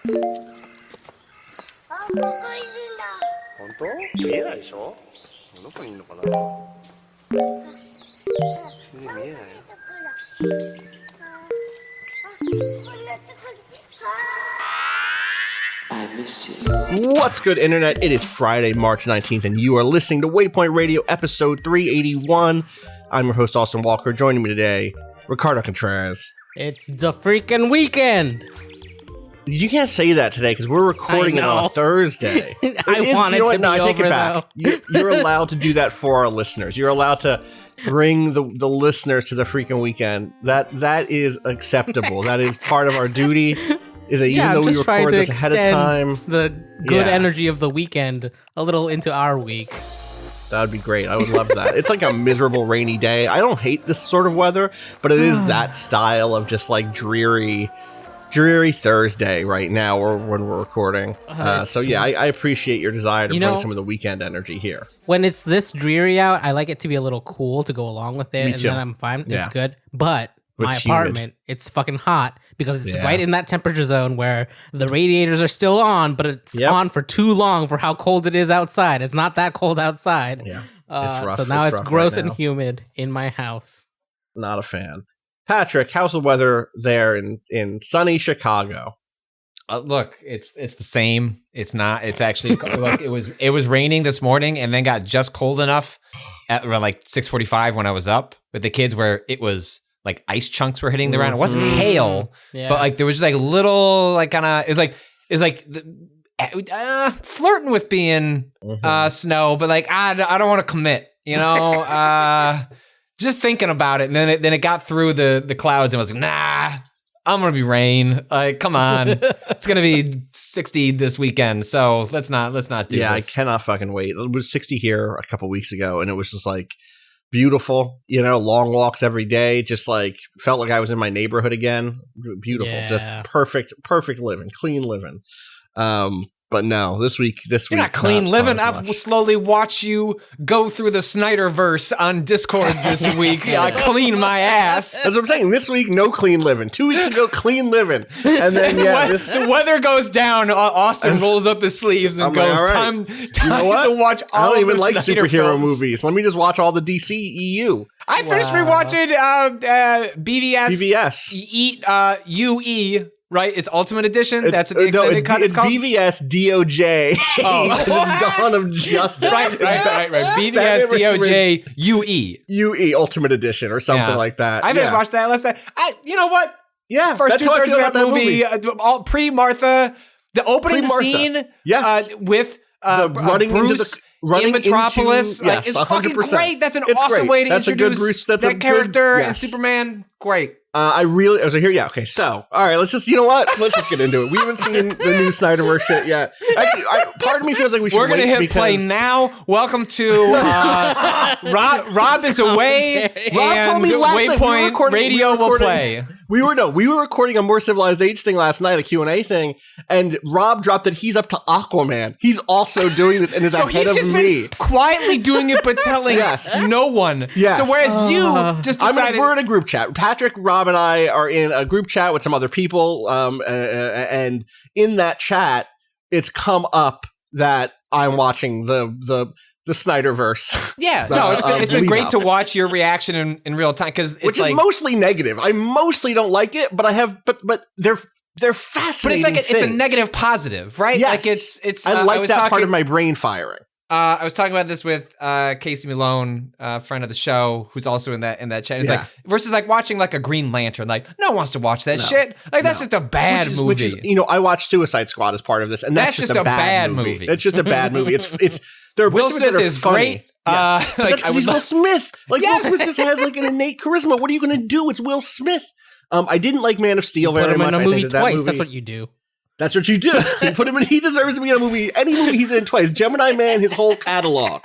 本当？見えないでしょ？どこにいるのかな？見えないよ。What's good, Internet? It is Friday, March 19th, and you are listening to Waypoint Radio, episode 381. I'm your host, Austin Walker. Joining me today, Ricardo Contreras. It's the freaking weekend. You can't say that today because we're recording it on a Thursday. I want it to be I take over, it back. You're allowed to do that for our listeners. You're allowed to bring the listeners to the freaking weekend. That is acceptable. That is part of our duty. Is that even though we record this ahead of time, the good energy of the weekend a little into our week. That would be great. I would love that. It's like a miserable rainy day. I don't hate this sort of weather, but it is that style of just like dreary Thursday right now or when we're recording. So yeah, I appreciate your desire to bring some of the weekend energy here. When it's this dreary out, I like it to be a little cool to go along with it, and then I'm fine. Yeah. It's good. But my apartment, it's fucking hot because it's right in that temperature zone where the radiators are still on, but it's on for too long for how cold it is outside. It's not that cold outside. Yeah, it's rough. So now it's gross and humid in my house. Not a fan. Patrick, how's the weather there in sunny Chicago? Look, it's the same. It's not. It's actually like it was raining this morning and then got just cold enough at around like 6:45 when I was up with the kids where it was like ice chunks were hitting the ground. It wasn't hail, but like there was just like little like kind of it was like flirting with being snow, but like I don't want to commit, you know. Just thinking about it, and then it got through the clouds, and I was like, nah, I'm gonna be rain. Like, come on, it's gonna be 60 this weekend, so let's not do this. Yeah, I cannot fucking wait. It was 60 here a couple weeks ago, and it was just like beautiful. You know, long walks every day. Just like felt like I was in my neighborhood again. Beautiful, just perfect living, clean living. But no, this week, you're not clean living. I've slowly watched you go through the Snyderverse on Discord this week. I clean my ass. That's what I'm saying. This week, no clean living. 2 weeks ago, clean living. And then, the weather goes down. Austin rolls up his sleeves and goes, like, time to watch all I don't even like Snyder superhero films. movies. Let me just watch all the DC EU. I finished rewatching BVS. UE. Right, it's Ultimate Edition. That's the extended cut. It's called BVS DOJ. It's Dawn of Justice. right. BVS DOJ UE Ultimate Edition or something like that. I just watched that last night. You know what? Yeah, first two-thirds of that movie. All pre-Martha, the opening scene. Yes, with Bruce. Running in Metropolis, yes, it's fucking great. That's an awesome great. way to that's introduce that character and Superman. Great. I was like, here, yeah, okay, so, all right, let's just get into it. We haven't seen the new Snyderverse shit yet. Actually, part of me feels like we should. We're gonna hit play now. Welcome to Rob is away. Rob told me last Waypoint Radio will play. We were recording a More Civilized Age thing last night, a Q&A thing, and Rob dropped that he's up to Aquaman. He's also doing this and is ahead of me. Quietly doing it, but telling no one. Yes. So whereas you just decided... we're in a group chat. Patrick, Rob, and I are in a group chat with some other people, and in that chat, it's come up that I'm watching the Snyderverse. Yeah, no, it's been great to watch your reaction in real time because it's which is mostly negative. I mostly don't like it, but I have but they're fascinating. But it's a negative positive, right? Yes, like it's. I like that part of my brain firing. I was talking about this with Casey Malone, friend of the show, who's also in that chat. It's like versus like watching like a Green Lantern. Like no one wants to watch that shit. Like that's just a bad movie. Which is, I watched Suicide Squad as part of this, and that's just a bad movie. That's just a bad movie. It's Will Smith is funny. Great. Yes. But he's Will Smith. Like Will Smith just has like an innate charisma. What are you going to do? It's Will Smith. I didn't like Man of Steel very much. Put him in a movie twice. That's what you do. That's what you do. You put him in. He deserves to be in a movie. Any movie he's in twice. Gemini Man, his whole catalog.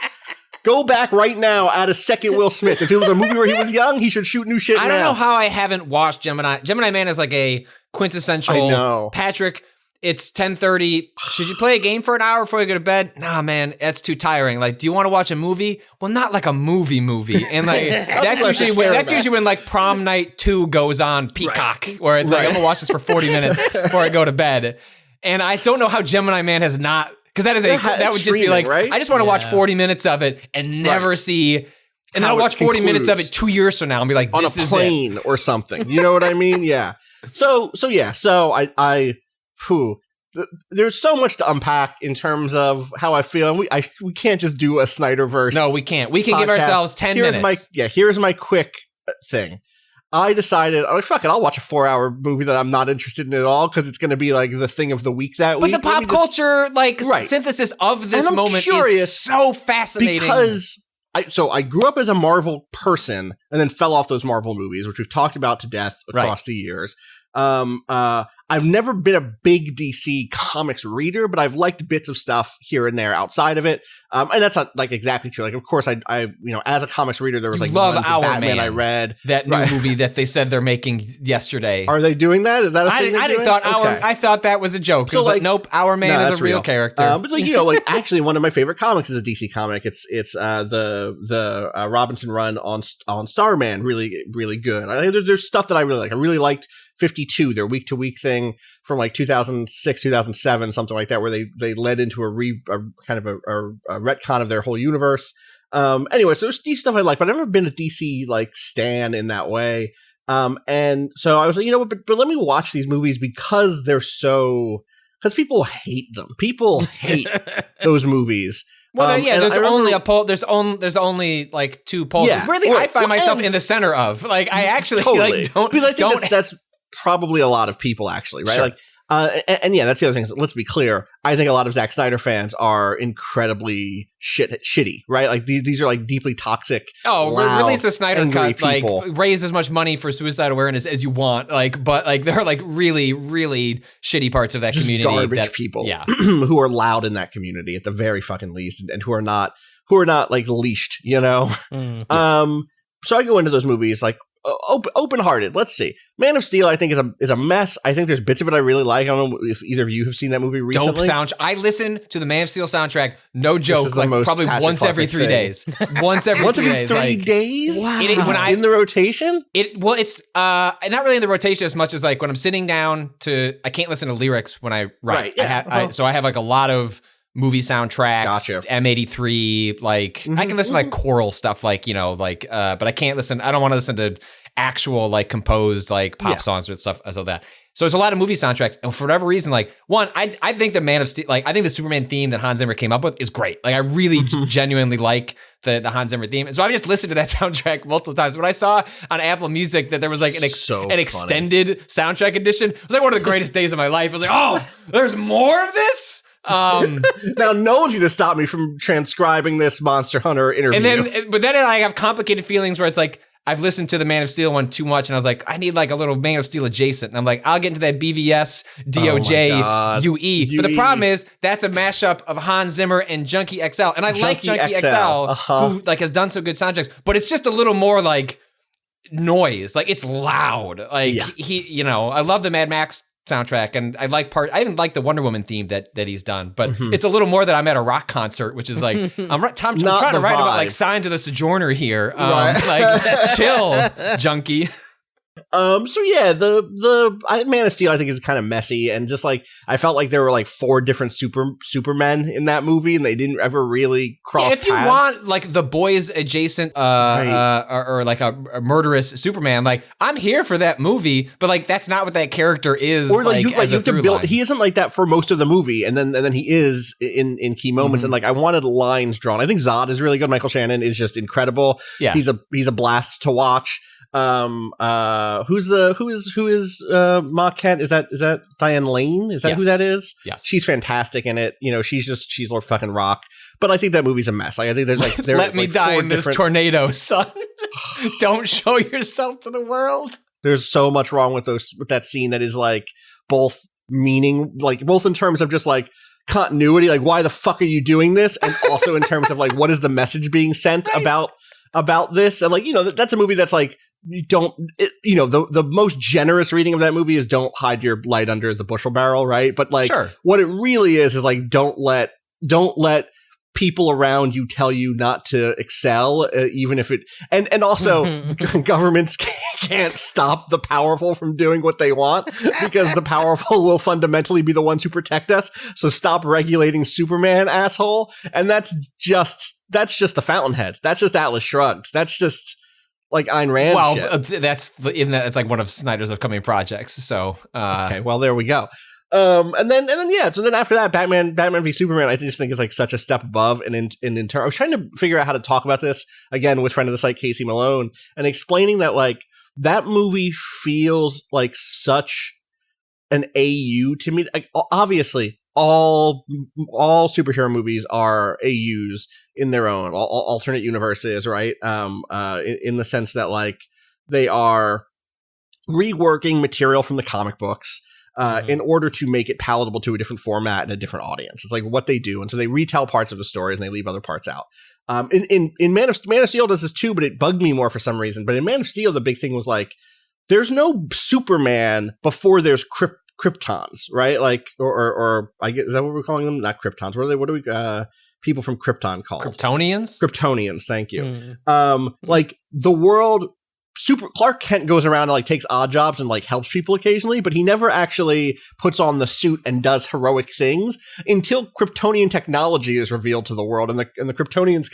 Go back right now, add a second Will Smith. If it was a movie where he was young, he should shoot new shit. I don't know how I haven't watched Gemini. Gemini Man is like a quintessential. I know. Patrick, it's 10:30. Should you play a game for an hour before you go to bed? Nah, man, that's too tiring. Like, do you want to watch a movie? Well, not like a movie. And like that's usually when like Prom Night 2 goes on Peacock, where it's like I'm gonna watch this for 40 minutes before I go to bed. And I don't know how Gemini Man has not, because that would just be like, right? I just want to watch 40 minutes of it and never see, and then I'll watch 40 minutes of it 2 years from now and be like, this is on a plane or something. You know what I mean? Yeah. So there's so much to unpack in terms of how I feel. And we can't just do a Snyderverse. No, we can't. We can give ourselves 10 minutes. Here's my quick thing. I decided, I'm like, fuck it, I'll watch a 4-hour movie that I'm not interested in at all because it's going to be like the thing of the week that week. But the pop culture synthesis of this moment is so fascinating. Because I grew up as a Marvel person and then fell off those Marvel movies, which we've talked about to death across the years. I've never been a big DC comics reader, but I've liked bits of stuff here and there outside of it. And that's not like exactly true. Like, of course, I as a comics reader, there was like Love Our Batman I read. That new movie that they said they're making yesterday. Are they doing that? Is that a thing? I thought that was a joke. So like, nope, Our Man is a real character. But like, actually one of my favorite comics is a DC comic. It's the Robinson run on Starman. Really, really good. There's stuff that I really like. I really liked 52, their week-to-week thing from like 2006, 2007, something like that, where they led into a kind of a retcon of their whole universe. Anyway, so there's DC stuff I like, but I've never been a DC like stan in that way. And so I was like, but let me watch these movies because people hate them. People hate those movies. Well, there's only like 2 poles. Yeah, really, I find myself in the center of. Like, I actually don't. Because I think that's probably a lot of people, actually, right? Sure. Like, and that's the other thing. Let's be clear. I think a lot of Zack Snyder fans are incredibly shitty, right? Like these are like deeply toxic. Oh, release the Snyder cut. People. Like, raise as much money for suicide awareness as you want. Like, but like there are like really, really shitty parts of that community. Garbage people, who are loud in that community at the very fucking least, and who are not like leashed, So I go into those movies like open-hearted. Let's see. Man of Steel, I think, is a mess. I think there's bits of it I really like. I don't know if either of you have seen that movie recently. Dope sound. I listen to the Man of Steel soundtrack. No joke. Like probably once every 3 days. Once every 3 days. Wow. In the rotation. It's not really in the rotation as much as like when I'm sitting down I can't listen to lyrics when I write. So I have like a lot of movie soundtracks, gotcha. M83, like I can listen to like choral stuff, like but I can't listen. I don't want to listen to actual like composed like pop songs and stuff. So it's a lot of movie soundtracks, and for whatever reason, like I think the Man of Steel, like I think the Superman theme that Hans Zimmer came up with is great. Like I really genuinely like the Hans Zimmer theme, and so I've just listened to that soundtrack multiple times. When I saw on Apple Music that there was like an extended soundtrack edition, it was like one of the greatest days of my life. I was like, oh, there's more of this. Now no one's gonna stop me from transcribing this Monster Hunter interview. But then I have complicated feelings where it's like I've listened to the Man of Steel one too much, and I was like, I need like a little Man of Steel adjacent. And I'm like, I'll get into that BVS DOJ UE. But the problem is that's a mashup of Hans Zimmer and Junkie XL, and I like Junkie XL, who like has done some good soundtracks, but it's just a little more like noise. Like it's loud. Like I love the Mad Max soundtrack, and I even like the Wonder Woman theme that he's done, but it's a little more that I'm at a rock concert, which is like I'm trying to write about like Signs of the Sojourner here, like chill, junkie. So yeah, the Man of Steel I think is kind of messy, and just like I felt like there were like 4 different Supermen in that movie, and they didn't ever really cross paths. If you want like the boys adjacent or like a murderous Superman, like I'm here for that movie, but like that's not what that character is. Or like you have to build. He isn't like that for most of the movie, and then he is in key moments, and like I wanted lines drawn. I think Zod is really good. Michael Shannon is just incredible. Yeah, he's a blast to watch. Who is Maquette? Is that Diane Lane? Is that who that is? Yes. She's fantastic in it. She's Lord fucking Rock. But I think that movie's a mess. Like I think there's like let me die in this tornado, son. Don't show yourself to the world. There's so much wrong with that scene that is like both in terms of just like continuity, like why the fuck are you doing this, and also in terms of like what is the message being sent about this, and like that's a movie that's like. The most generous reading of that movie is don't hide your light under the bushel barrel, right? But like what it really is like don't let people around you tell you not to excel, even if it, and also governments can't stop the powerful from doing what they want because the powerful will fundamentally be the ones who protect us. So stop regulating Superman, asshole. And that's just the Fountainhead. That's just Atlas Shrugged. That's just like Ayn Rand shit. That's like one of Snyder's upcoming projects. So, okay, well, there we go. And then so then after that, Batman v Superman, I just think is like such a step above. And in turn, I was trying to figure out how to talk about this again with friend of the site, Casey Malone, and explaining that like that movie feels like such an AU to me. Like, obviously, all superhero movies are AUs in their own, all alternate universes, right? In the sense that like they are reworking material from the comic books. In order to make it palatable to a different format and a different audience. It's like what they do. And so they retell parts of the stories and they leave other parts out. In Man of Steel does this too, but it bugged me more for some reason. But in Man of Steel, the big thing was like, there's no Superman before there's Kryptons, right? Like, or I guess, is that what we're calling them? Not Kryptons. What do we, people from Krypton called? Kryptonians, thank you. Like the world, Clark Kent goes around and like takes odd jobs and like helps people occasionally, but he never actually puts on the suit and does heroic things until Kryptonian technology is revealed to the world, and the Kryptonians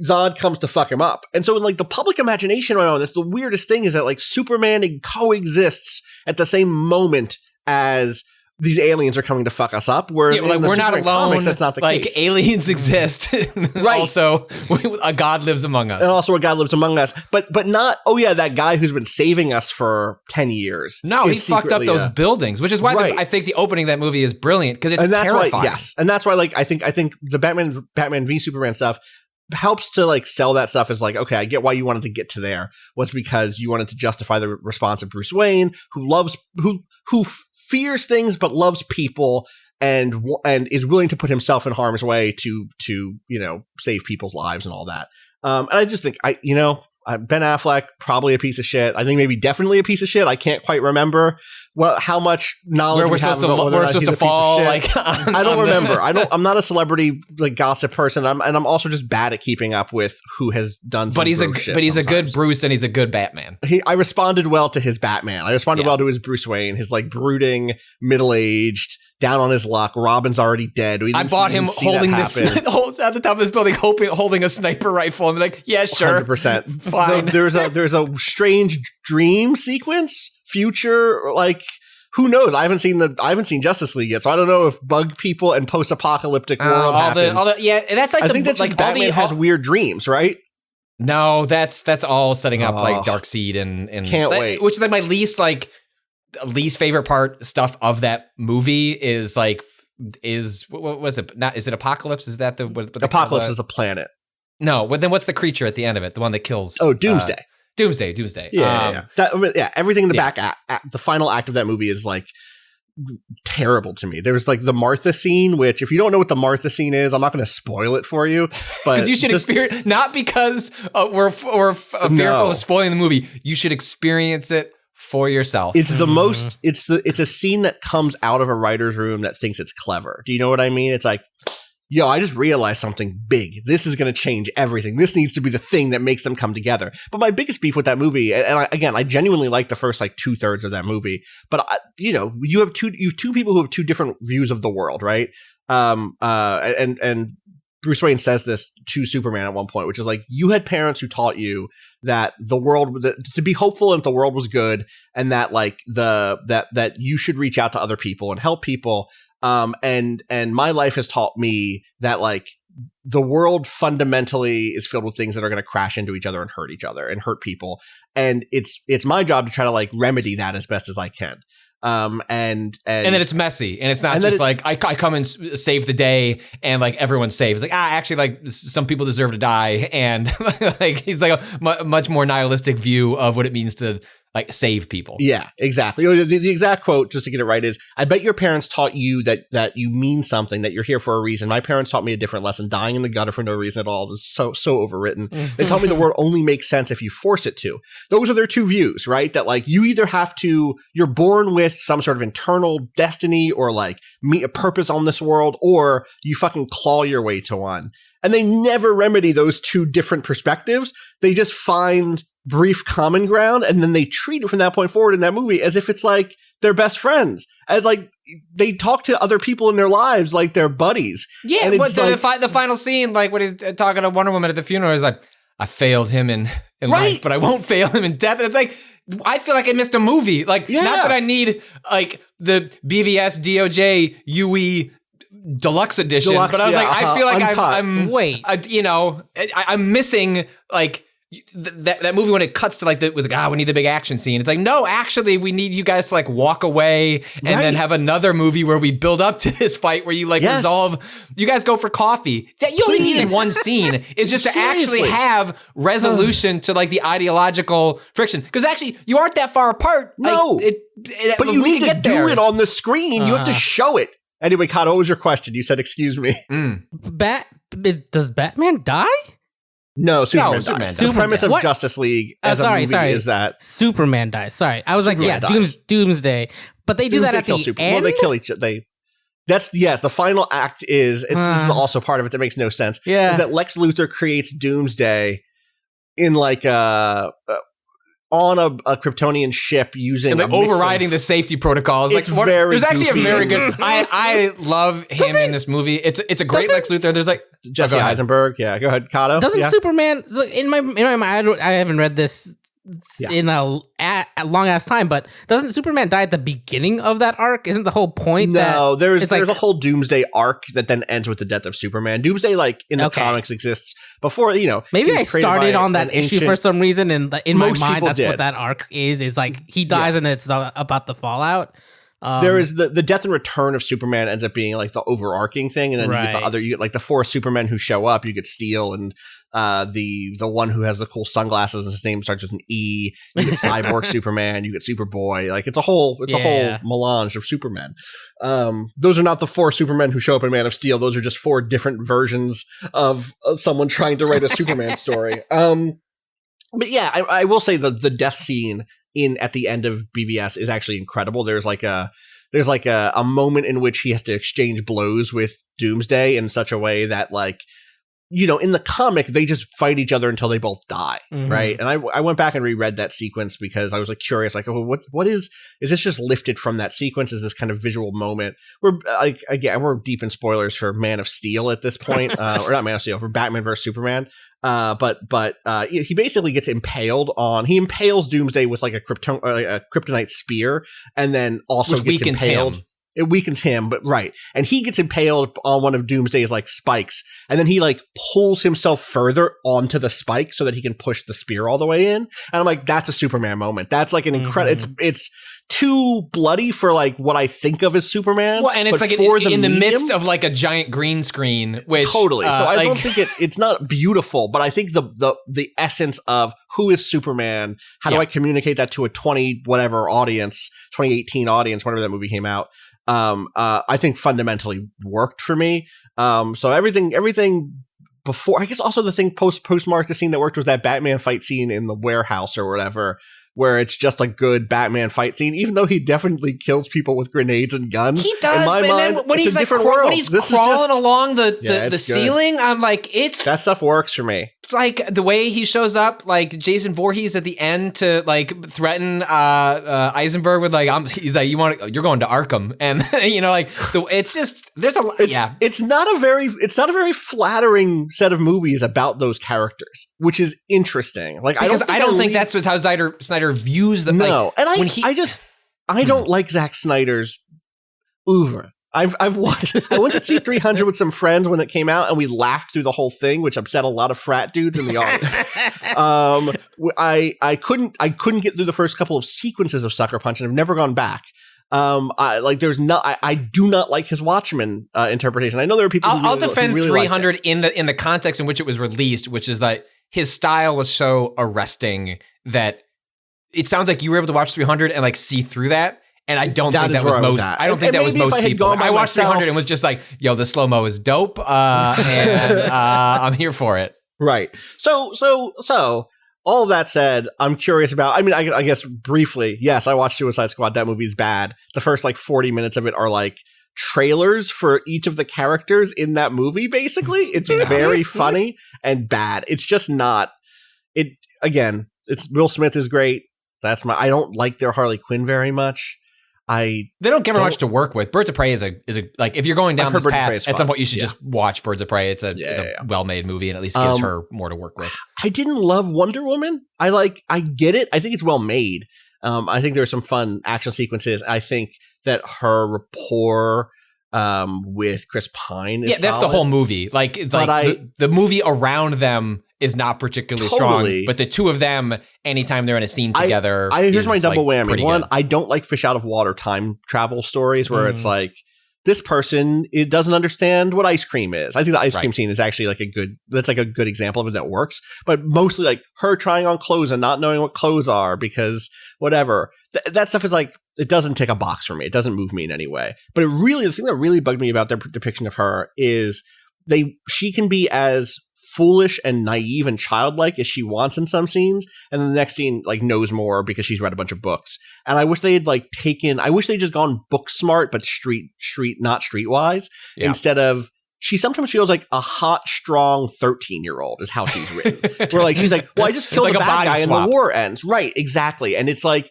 Zod comes to fuck him up. And so in like the public imagination around this, the weirdest thing is that like Superman coexists at the same moment as these aliens are coming to fuck us up. Where like we're not alone. Comics, that's not the like case. Aliens exist. Right. Also, a god lives among us. And also a god lives among us. But not, oh yeah, that guy who's been saving us for 10 years. No, he fucked up those buildings, which is why I think the opening of that movie is brilliant, because it's terrifying. Why, yes. And that's why like I think the Batman v Superman stuff helps to like sell that stuff as like, okay, I get why you wanted to get to there, was because you wanted to justify the response of Bruce Wayne, who fears things but loves people and is willing to put himself in harm's way to save people's lives and all that. And I just think Ben Affleck, probably a piece of shit. I think maybe definitely a piece of shit. I can't quite remember how much knowledge we're supposed to fall. Like, I don't remember. I'm not a celebrity like gossip person. I'm also just bad at keeping up with who has done. But he's a good Bruce and he's a good Batman. I responded well to his Batman. I responded well to his Bruce Wayne. His like brooding, middle-aged, down on his luck. Robin's already dead. I bought him holding this at the top of this building, holding a sniper rifle. I'm like, yeah, sure, 100%. Fine. There's a strange dream sequence, future, like who knows? I haven't seen Justice League yet, so I don't know if bug people and post-apocalyptic world happens. That's like I think that's like Batman has weird dreams, right? No, that's all setting up like Darkseid and can't wait. Which is like my least favorite part stuff of that movie is what was it? Not, is it Apocalypse? Is that the Apocalypse is the planet? No, but then what's the creature at the end of it? The one that kills? Oh, Doomsday. Doomsday. Yeah. Everything in the back act, the final act of that movie is like terrible to me. There's like the Martha scene, which if you don't know what the Martha scene is, I'm not going to spoil it for you, but because you should experience, not because we're fearful of spoiling the movie. You should experience it for yourself. It's the most. It's a scene that comes out of a writer's room that thinks it's clever. Do you know what I mean? It's like, yo, I just realized something big. This is going to change everything. This needs to be the thing that makes them come together. But my biggest beef with that movie, and I genuinely like the first like 2/3 of that movie. But you have two people who have two different views of the world, right? And Bruce Wayne says this to Superman at one point, which is like, you had parents who taught you that to be hopeful and the world was good, and that like that you should reach out to other people and help people. And my life has taught me that like the world fundamentally is filled with things that are going to crash into each other and hurt each other and hurt people. And it's my job to try to like remedy that as best as I can. And then it's messy, and it's not just like I come and save the day and like everyone's safe. It's like actually like some people deserve to die, and like he's like a much more nihilistic view of what it means to like save people. Yeah, exactly. The exact quote, just to get it right, is, I bet your parents taught you that you mean something, that you're here for a reason. My parents taught me a different lesson. Dying in the gutter for no reason at all is so overwritten. They taught me the world only makes sense if you force it to. Those are their two views, right? That like you either have to, you're born with some sort of internal destiny or like meet a purpose on this world, or you fucking claw your way to one. And they never remedy those two different perspectives. They just find brief common ground, and then they treat it from that point forward in that movie as if it's like their best friends, as like they talk to other people in their lives like they're buddies. Yeah, and it's the final scene, like when he's talking to Wonder Woman at the funeral, is like, I failed him in life, but I won't fail him in death. And it's like, I feel like I missed a movie. Like, not that I need like the BVS DOJ UE Deluxe edition, but I was like, I feel like I'm missing like that movie when it cuts to like we need the big action scene. It's like, no, actually we need you guys to like walk away and then have another movie where we build up to this fight where you like resolve. You guys go for coffee. That you only need in one scene is just to actually have resolution to like the ideological friction. Because actually you aren't that far apart. No, but you need to do it on the screen. You have to show it. Anyway, Cado, what was your question? You said, excuse me. Does Batman die? No, Superman dies. The premise of Justice League as a movie is that Superman dies. Sorry, I was Superman dies. Doomsday, but they do that at the end. Well, they kill each other. The final act is. This is also part of it that makes no sense. Yeah, is that Lex Luthor creates Doomsday in like on a Kryptonian ship using and like overriding the safety protocols. Like there's actually goofy. A very good. I love him in this movie. It's a great Lex Luthor. There's like Jesse Eisenberg. Yeah, go ahead, Cado. Doesn't Superman? So in my mind, I haven't read this in a long ass time, but doesn't Superman die at the beginning of that arc? Isn't the whole point? No, there's a whole Doomsday arc that then ends with the death of Superman. Doomsday, like in the comics, exists before. Maybe I started on that issue for some reason, and in my mind, that's what that arc is. Is like he dies, and then it's about the fallout. There is the death and return of Superman ends up being like the overarching thing, and then you get like the four Supermen who show up. You get Steel and the one who has the cool sunglasses, and his name starts with an E. You get Cyborg Superman. You get Superboy. Like it's a whole melange of Supermen. Those are not the four Supermen who show up in Man of Steel. Those are just four different versions of someone trying to write a Superman story. But yeah, I will say the death scene at the end of BVS is actually incredible. There's like a moment in which he has to exchange blows with Doomsday in such a way that like, in the comic, they just fight each other until they both die, right? And I went back and reread that sequence because I was like curious, like, oh, what is this just lifted from that sequence? Is this kind of visual moment? We're like, again, we're deep in spoilers for Man of Steel at this point, or not Man of Steel, for Batman vs Superman. But he basically gets impaled he impales Doomsday with like a kryptonite spear, and then also gets impaled. It weakens him, but right. And he gets impaled on one of Doomsday's like spikes, and then he like pulls himself further onto the spike so that he can push the spear all the way in. And I'm like, that's a Superman moment. That's like an incredible. It's too bloody for like what I think of as Superman. Well, and it's like in the midst of like a giant green screen, which totally. So I don't think it's not beautiful, but I think the essence of who is Superman, how do I communicate that to a 2018 audience, whenever that movie came out. I think fundamentally worked for me. So everything before, I guess also the thing postmark the scene that worked was that Batman fight scene in the warehouse or whatever, where it's just a good Batman fight scene, even though he definitely kills people with grenades and guns. He does, in my mind, then when he's like when he's crawling along the ceiling, I'm like, that stuff works for me. Like the way he shows up, like Jason Voorhees at the end to like threaten Eisenberg with like, he's like, you're going to Arkham, and it's just there's a It's not a very flattering set of movies about those characters, which is interesting. Like because I don't think that's how Snyder views them. No, like, and I don't like Zack Snyder's oeuvre. I went to see 300 with some friends when it came out, and we laughed through the whole thing, which upset a lot of frat dudes in the audience. I couldn't get through the first couple of sequences of Sucker Punch, and I've never gone back. I do not like his Watchmen interpretation. I know there are people. I'll defend 300 in the context in which it was released, which is that his style was so arresting that it sounds like you were able to watch 300 and like see through that. And I don't think that was most. I don't think that was most people. I watched 300 and was just like, "Yo, the slow mo is dope," and I'm here for it. Right. So all of that said, I'm curious about. I mean, I guess briefly, yes, I watched Suicide Squad. That movie's bad. The first like 40 minutes of it are like trailers for each of the characters in that movie. Basically, it's very funny and bad. It's just not. It again. It's Will Smith is great. I don't like their Harley Quinn very much. They don't give her much to work with. Birds of Prey is a like if you're going down this path at some point you should just watch Birds of Prey. It's a well-made movie and at least gives her more to work with. I didn't love Wonder Woman. I get it. I think it's well made. I think there's some fun action sequences. I think that her rapport with Chris Pine is that's solid. the whole movie. The movie around them is not particularly strong, but the two of them, anytime they're in a scene together, here's my double whammy. One, good. I don't like fish out of water time travel stories where it's like this person it doesn't understand what ice cream is. I think the ice cream scene is actually like a good example of it that works. But mostly like her trying on clothes and not knowing what clothes are because whatever that stuff is like it doesn't tick a box for me. It doesn't move me in any way. But the thing that really bugged me about their depiction of her is she can be as foolish and naive and childlike as she wants in some scenes, and then the next scene like knows more because she's read a bunch of books. And I wish they had just gone book smart but street not streetwise instead of she sometimes feels like a hot strong 13-year-old is how she's written. Where like she's like, well, I just killed like the bad guy swap. and the war ends. Right, exactly. And it's like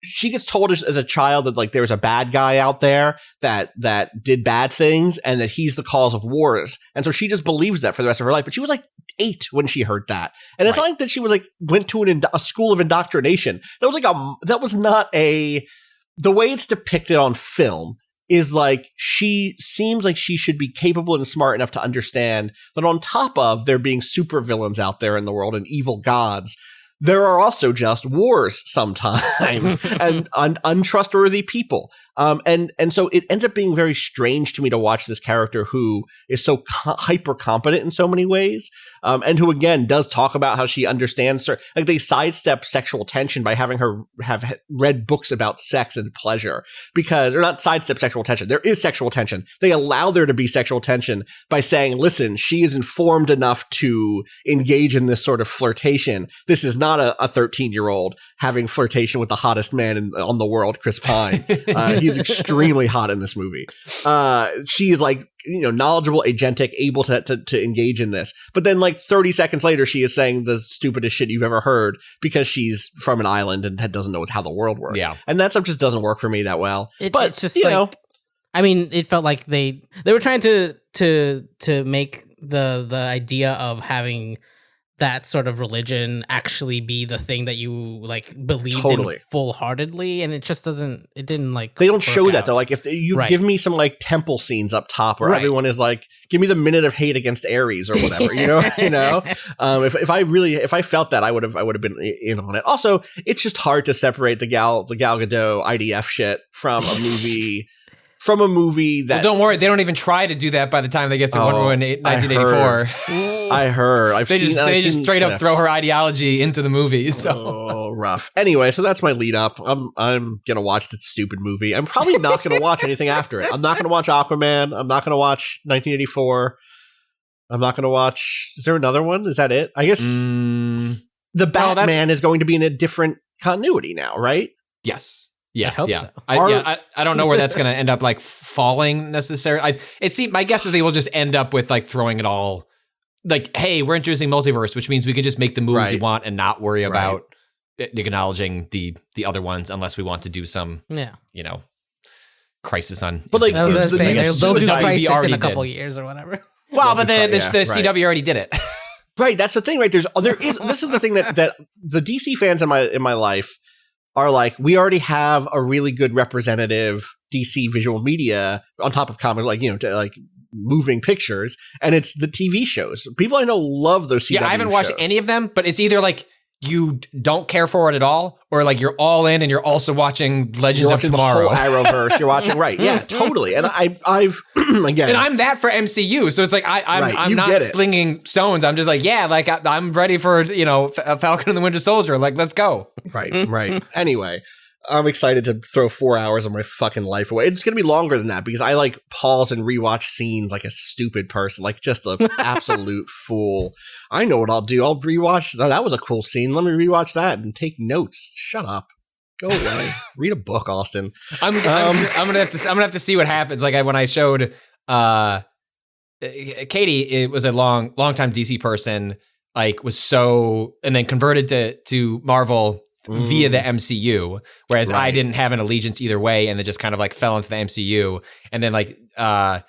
she gets told as a child that like there's a bad guy out there that did bad things and that he's the cause of wars. And so she just believes that for the rest of her life. But she was like 8 when she heard that. And it's not like that she was like went to a school of indoctrination. That was not the way it's depicted on film is like she seems like she should be capable and smart enough to understand that on top of there being supervillains out there in the world and evil gods, there are also just wars sometimes and untrustworthy people. And so it ends up being very strange to me to watch this character who is so hyper competent in so many ways. And who again does talk about how she understands like they sidestep sexual tension by having her have read books about sex and pleasure or not sidestep sexual tension. There is sexual tension. They allow there to be sexual tension by saying, listen, she is informed enough to engage in this sort of flirtation. This is not a 13-year-old having flirtation with the hottest man on the world, Chris Pine. He's extremely hot in this movie. She is like, knowledgeable, agentic, able to engage in this. But then like 30 seconds later, she is saying the stupidest shit you've ever heard because she's from an island and doesn't know how the world works. Yeah. And that stuff just doesn't work for me that well. But it's just I mean, it felt like they were trying to make the idea of having that sort of religion actually be the thing that you like believed in full-heartedly, and it didn't like they don't show that though. Like if you give me some like temple scenes up top where everyone is like, give me the minute of hate against Ares or whatever, if I felt that I would have been in on it. Also, it's just hard to separate the Gal Gadot IDF shit from a movie. From a movie that... Well, don't worry. They don't even try to do that by the time they get to Wonder Woman 1984. I heard. They just straight up throw her ideology into the movie. So. Oh, rough. Anyway, so that's my lead up. I'm going to watch that stupid movie. I'm probably not going to watch anything after it. I'm not going to watch Aquaman. I'm not going to watch 1984. I'm not going to watch... Is there another one? Is that it? I guess the Batman is going to be in a different continuity now, right? Yes. Yeah, I hope so. I don't know where that's going to end up like falling necessarily. My guess is they will just end up with like throwing it all like, hey, we're introducing multiverse, which means we can just make the moves we want and not worry about acknowledging the other ones unless we want to do some, crisis on. But like, they'll do crisis in a couple years or whatever. Well, but the CW already did it. Right, that's the thing, right? This is the thing that the DC fans in my life are like, we already have a really good representative DC visual media on top of comic, like, like moving pictures, and it's the TV shows. People I know love those CW shows. I haven't watched any of them, but it's either like you don't care for it at all, or like you're all in and you're also watching Legends of Tomorrow. The whole Arrowverse. You're watching, right? Yeah, totally. And I've again, and I'm that for MCU, so it's like I'm not slinging stones. I'm just like, yeah, like I'm ready for Falcon and the Winter Soldier. Like, let's go. Right. Anyway. I'm excited to throw 4 hours of my fucking life away. It's going to be longer than that because I like pause and rewatch scenes like a stupid person, like just an absolute fool. I know what I'll do. I'll rewatch. That was a cool scene. Let me rewatch that and take notes. Shut up. Go away. Read a book, Austin. I'm gonna have to see what happens. Like when I showed Katie, it was a long time DC person. Like was so and then converted to Marvel. Via the MCU, whereas I didn't have an allegiance either way, and then just kind of like fell into the MCU, and then like I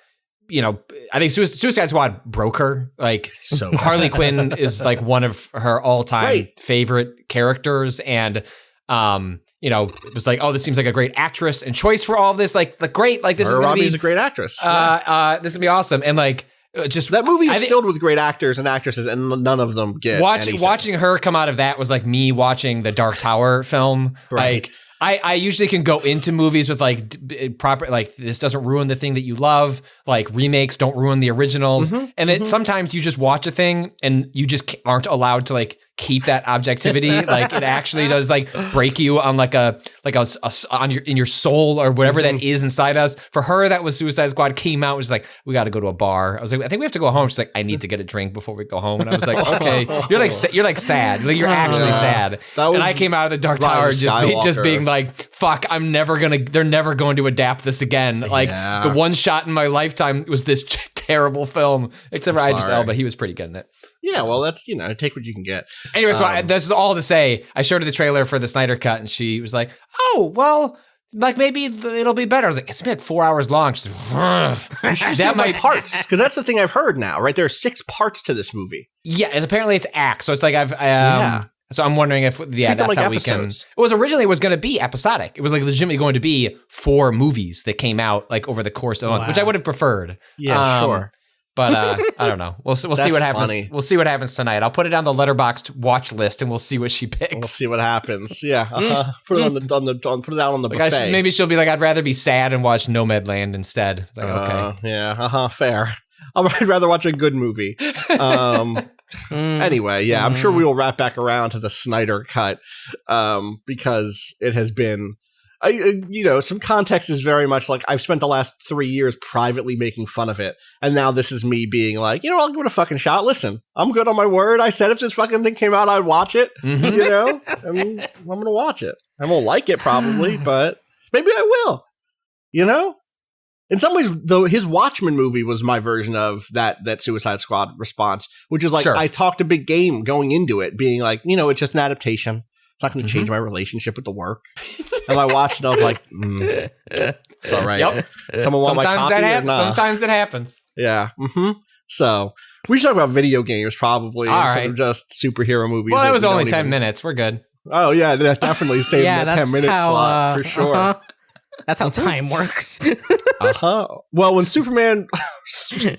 think Suicide Squad broke her. Like so Harley Quinn is like one of her all-time favorite characters, and it was like, oh, this seems like a great actress and choice for all of this. Like great, like this is gonna Robbie's a great actress. This is gonna be awesome, and like. Just that movie is filled with great actors and actresses, and none of them get watching her come out of that was like me watching the Dark Tower film. Right. Like I usually can go into movies with like proper like this doesn't ruin the thing that you love. Like remakes don't ruin the originals, and then sometimes you just watch a thing and you just aren't allowed to like keep that objectivity. Like it actually does like break you on in your soul or whatever that is inside us. For her, that was Suicide Squad came out, was like, we got to go to a bar. I was like, I think we have to go home. She's like, I need to get a drink before we go home. And I was like, okay, you're like sad. Like you're actually sad. And I came out of the Dark Tower just being like, fuck, they're never going to adapt this again. Like the one shot in my lifetime was this terrible film, except for Idris Elba. He was pretty good in it. Yeah, well, that's, take what you can get. Anyway, so this is all to say, I showed her the trailer for the Snyder Cut, and she was like, oh, well, like maybe it'll be better. I was like, it's been like 4 hours long. She's like, that might parts, because that's the thing I've heard now, right? There are 6 parts to this movie. Yeah, and apparently it's acts. So it's like So I'm wondering if that's like how episodes. It was originally going to be episodic. It was like legitimately going to be 4 movies that came out like over the course of a month, which I would have preferred. Yeah, sure. But I don't know. We'll see what happens. Funny. We'll see what happens tonight. I'll put it on the Letterboxd watch list, and we'll see what she picks. We'll see what happens. Yeah, put it put it out on the buffet. Maybe she'll be like, I'd rather be sad and watch Nomadland instead. It's like, okay, yeah, fair. I'd rather watch a good movie. Anyway, yeah, I'm sure we will wrap back around to the Snyder Cut because it has been. Some context is very much like I've spent the last 3 years privately making fun of it. And now this is me being like, I'll give it a fucking shot. Listen, I'm good on my word. I said if this fucking thing came out, I'd watch it. I'm going to watch it. I won't like it probably, but maybe I will. In some ways, though, his Watchmen movie was my version of that Suicide Squad response, which is like, sure. I talked a big game going into it, being like, it's just an adaptation. It's not going to change my relationship with the work. And I watched it, I was like, it's all right. Yep. Someone want my copy or not? Sometimes it happens. Yeah. So we should talk about video games probably instead of just superhero movies. Well, that was only 10 minutes. We're good. Oh, yeah. That definitely stayed in that 10-minute slot for sure. That's how time works. Well, when Superman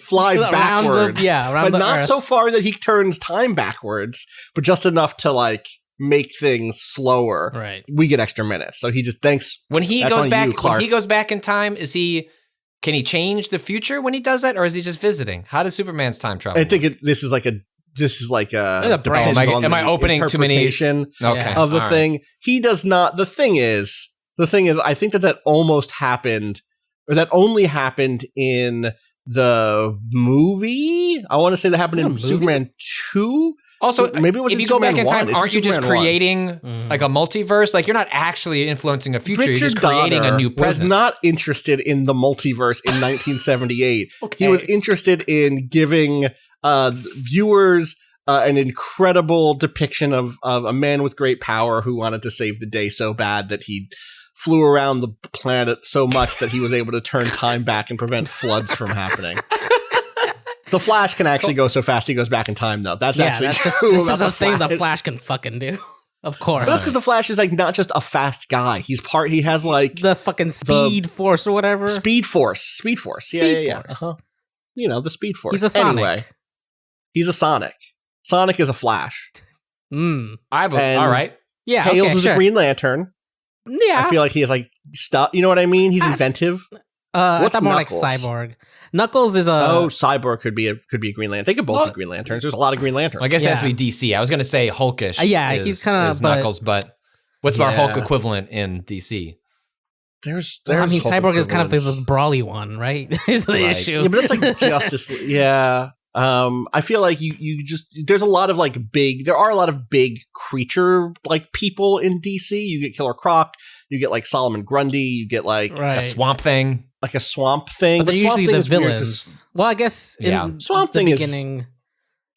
flies backwards, but not Earth. So far that he turns time backwards, but just enough to like make things slower. Right. We get extra minutes. So he just thinks when he goes back. When he goes back in time, can he change the future when he does that, or is he just visiting? How does Superman's time travel? I think this is like a. Am I opening too many of the thing? Right. He does not. The thing is, I think that almost happened, or that only happened in the movie. I want to say that happened in Superman 2. Also, maybe it was if you go back in time, aren't you just creating like a multiverse? Like you're not actually influencing a future; you're just creating a new present. Was not interested in the multiverse in 1978. Okay. He was interested in giving viewers an incredible depiction of a man with great power who wanted to save the day so bad that he flew around the planet so much that he was able to turn time back and prevent floods from happening. The Flash can actually go so fast he goes back in time, though. That's actually true. This is a thing the Flash can fucking do. Of course. But that's because the Flash is like not just a fast guy. He has like the fucking Speed Force or whatever. Speed Force. Yeah. The Speed Force. He's a Sonic. Anyway, he's a Sonic. Sonic is a Flash. All right. Yeah, Tails is a Green Lantern. Yeah. I feel like he has like stuff. You know what I mean? He's inventive. I thought more like Cyborg. Knuckles is a Cyborg could be a Green Lantern. They could both be Green Lanterns. There's a lot of Green Lanterns. Well, I guess it has to be DC. I was gonna say Hulkish. He's kind of Knuckles, but what's our Hulk equivalent in DC? There's Cyborg is kind of the brawly one, right? Is the issue. Yeah, but that's like Justice League. Yeah. I feel like you just there are a lot of big creature like people in DC. You get Killer Croc, you get like Solomon Grundy, you get like a Swamp Thing. Like a Swamp Thing. But they're usually the villains. Well, I guess in Swamp the Thing beginning,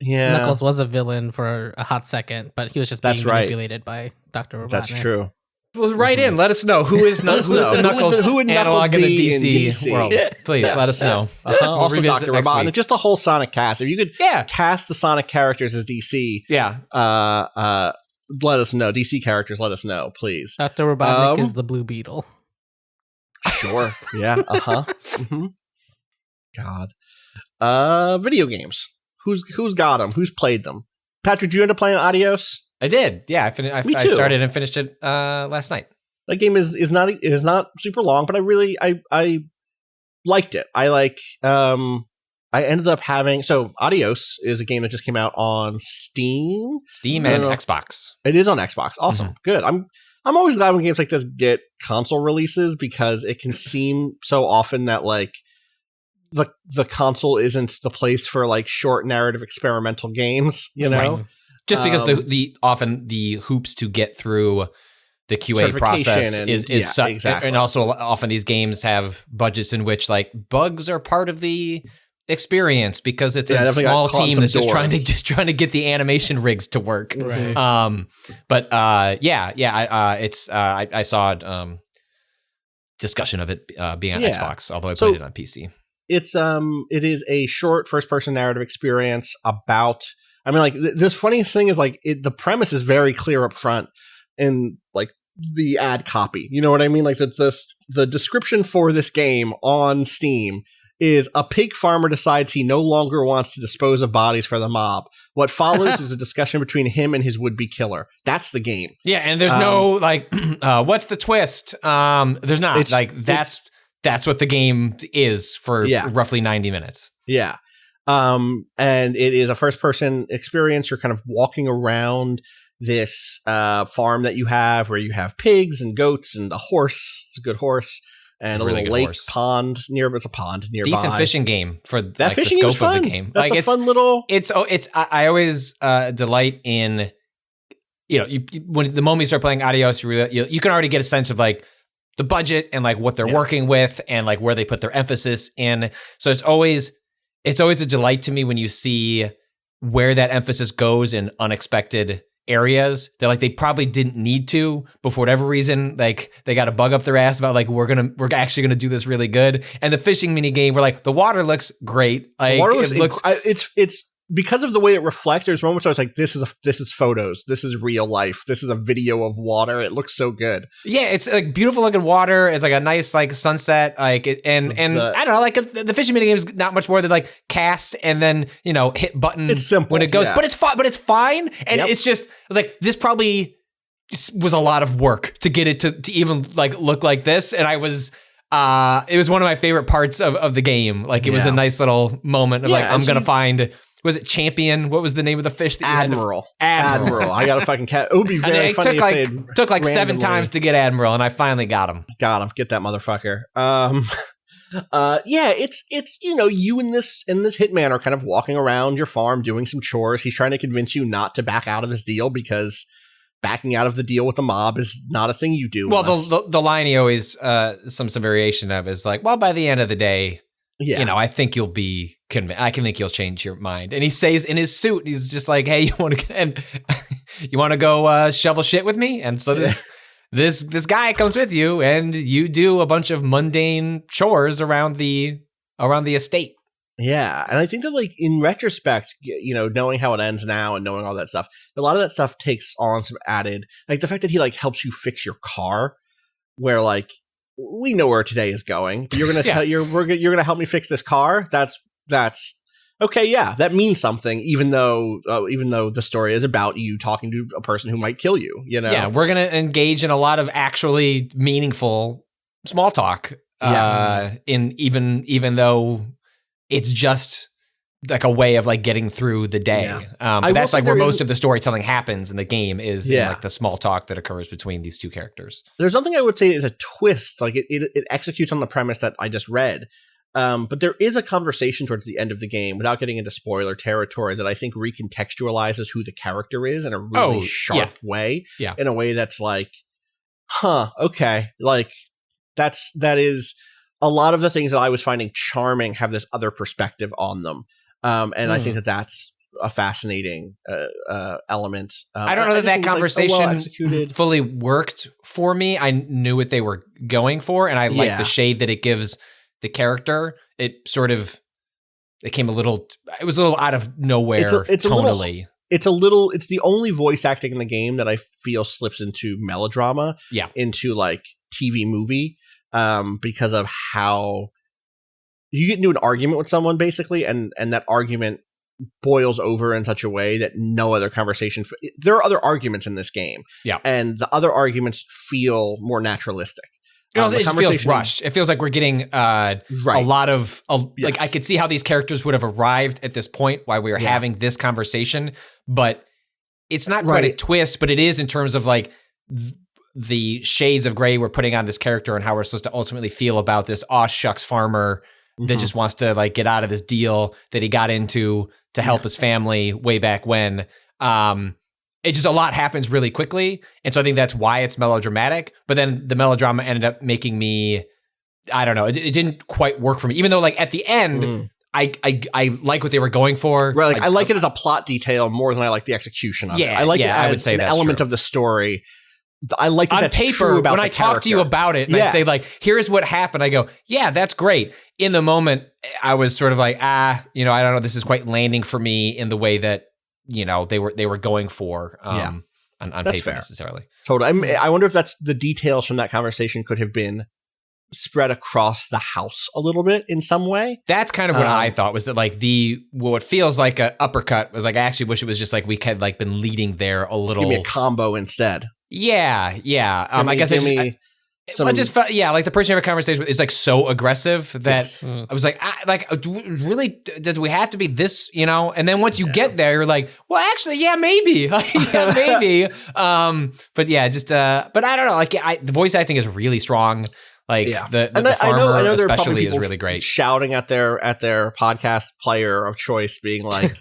Knuckles was a villain for a hot second, but he was just being manipulated by Dr. Robotnik. That's true. Well, write in. Let us know who is the Knuckles analog in the DC world. Please let us know. Also, Dr. Robotnik, just the whole Sonic cast. If you could cast the Sonic characters as DC, let us know. DC characters, let us know, please. Dr. Robotnik is the Blue Beetle. Sure. Yeah. God. Video games. Who's got them? Who's played them? Patrick, did you end up playing Adios? I did. Yeah, I started and finished it last night. That game is not super long, but I liked it. I ended up having Adios is a game that just came out on Steam and Xbox. It is on Xbox. Awesome. Good. I'm always glad when games like this get console releases because it can seem so often that like the console isn't the place for like short narrative experimental games, you know? Right. Just because the often the hoops to get through the QA process is such, exactly. And also often these games have budgets in which like bugs are part of the experience because it's a small team that's just trying to get the animation rigs to work. Right. I saw discussion of it being on Xbox, although I played it on PC. It is a short first person narrative experience about. I mean, like the funniest thing is like the premise is very clear up front in like the ad copy. You know what I mean? Like the description for this game on Steam is a pig farmer decides he no longer wants to dispose of bodies for the mob. What follows is a discussion between him and his would-be killer. That's the game. Yeah, and there's no like, what's the twist? There's not that's what the game is for roughly 90 minutes. Yeah. And it is a first person experience. You're kind of walking around this farm that you have where you have pigs and goats and a horse. It's a good horse. And a little lake pond nearby. It's a pond nearby. Decent fishing game for that like, fishing the scope scope of the game. That's like, a fun little. I always delight in, when the moment you start playing Adios, you can already get a sense of like the budget and like what they're working with and like where they put their emphasis in. So it's always a delight to me when you see where that emphasis goes in unexpected areas that like they probably didn't need to, but for whatever reason, like they got a bug up their ass about like we're actually gonna do this really good. And the fishing mini game where like the water looks great, like it's because of the way it reflects. There's moments where I was like, this is photos, this is real life, this is a video of water. It looks so good. Yeah, it's like beautiful looking water. It's like a nice like sunset, like and I don't know, like the fishing mini game is not much more than like cast and then hit button. It's simple when it goes, but it's fun. But it's fine, and it's just I was like, this probably was a lot of work to get it to even like look like this, and I was. It was one of my favorite parts of the game. Like it was a nice little moment of like I'm gonna find. Was it Champion? What was the name of the fish? Admiral. I got a fucking cat. It would be very funny if took like 7 times to get Admiral, and I finally got him. Get that motherfucker. It's you and this hitman are kind of walking around your farm doing some chores. He's trying to convince you not to back out of this deal because backing out of the deal with the mob is not a thing you do. Well, the line he always some variation of is like, well, by the end of the day. Yeah. I think you'll be convinced. I can think you'll change your mind. And he says in his suit, he's just like, "Hey, you want to go shovel shit with me?" And so this guy comes with you, and you do a bunch of mundane chores around the estate. Yeah, and I think that like in retrospect, knowing how it ends now and knowing all that stuff, a lot of that stuff takes on some added, like the fact that he like helps you fix your car, where like. We know where today is going. You're gonna you're gonna help me fix this car. That's okay, yeah, that means something, even though the story is about you talking to a person who might kill you, you know? Yeah, we're going to engage in a lot of actually meaningful small talk, in even though it's just like a way of like getting through the day. Yeah. That's like where most of the storytelling happens in the game is in like the small talk that occurs between these two characters. There's something I would say is a twist. Like it executes on the premise that I just read. But there is a conversation towards the end of the game, without getting into spoiler territory, that I think recontextualizes who the character is in a really sharp way. Yeah. In a way that's like, okay. Like that is a lot of the things that I was finding charming have this other perspective on them. And I think that that's a fascinating element. I don't know that conversation fully worked for me. I knew what they were going for, and I liked the shade that it gives the character. It came it was a little out of nowhere tonally. It's the only voice acting in the game that I feel slips into melodrama, into like TV movie, because of how you get into an argument with someone basically, and that argument boils over in such a way that no other conversation. There are other arguments in this game, and the other arguments feel more naturalistic. It feels rushed. It feels like we're getting a lot of like I could see how these characters would have arrived at this point while we were having this conversation, but it's not quite a twist, but it is in terms of like the shades of gray we're putting on this character and how we're supposed to ultimately feel about this aw shucks farmer that just wants to like get out of this deal that he got into to help his family way back when. It just a lot happens really quickly. And so I think that's why it's melodramatic. But then the melodrama ended up making me, I don't know, it didn't quite work for me. Even though like at the end, I like what they were going for. Right, like, I like it as a plot detail more than I like the execution of it. I like it as I would say an element of the story. I like that that's true about when I talk to you about it and I say like, here's what happened, I go, yeah, that's great. In the moment, I was sort of like, I don't know, this is quite landing for me in the way that, they were going for on paper necessarily. Totally. I wonder if that's the details from that conversation could have been spread across the house a little bit in some way. That's kind of what I thought was that like what feels like a uppercut was like, I actually wish it was just like we had like been leading there a little. Give me a combo insteed. Yeah. I guess I just felt, like the person you have a conversation with is like so aggressive that I was like, really, does we have to be this, And then once you get there, you're like, well, actually, maybe. Maybe. But I don't know. Like the voice acting is really strong. Like the farmer I know especially is really great. Shouting at their podcast player of choice being like,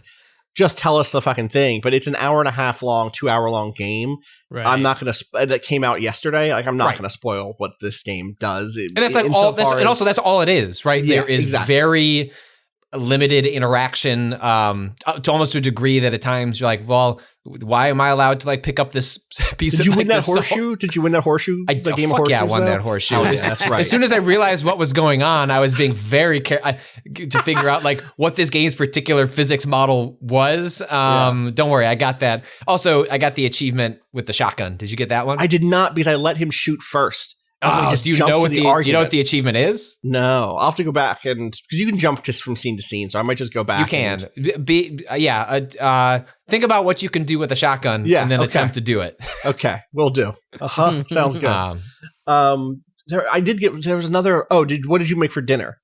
just tell us the fucking thing. But it's an hour and a half long, 2 hour long game. Right. I'm not going to, that came out yesterday. Like I'm not going to spoil what this game does. And that's like that's all it is, right? Yeah, there is very limited interaction, to almost to a degree that at times you're like, well, why am I allowed to like pick up this piece Did of you win that horseshoe? Did you win that horseshoe? I won that horseshoe. That's right. As soon as I realized what was going on, I was being very careful to figure out like what this game's particular physics model was. Don't worry, I got that. Also, I got the achievement with the shotgun. Did you get that one? I did not because I let him shoot first. Do you know what the achievement is? No, I'll have to go back because you can jump just from scene to scene, so I might just go back. You can think about what you can do with a shotgun, and then attempt to do it. Okay, will do. Sounds good. There was another. What did you make for dinner?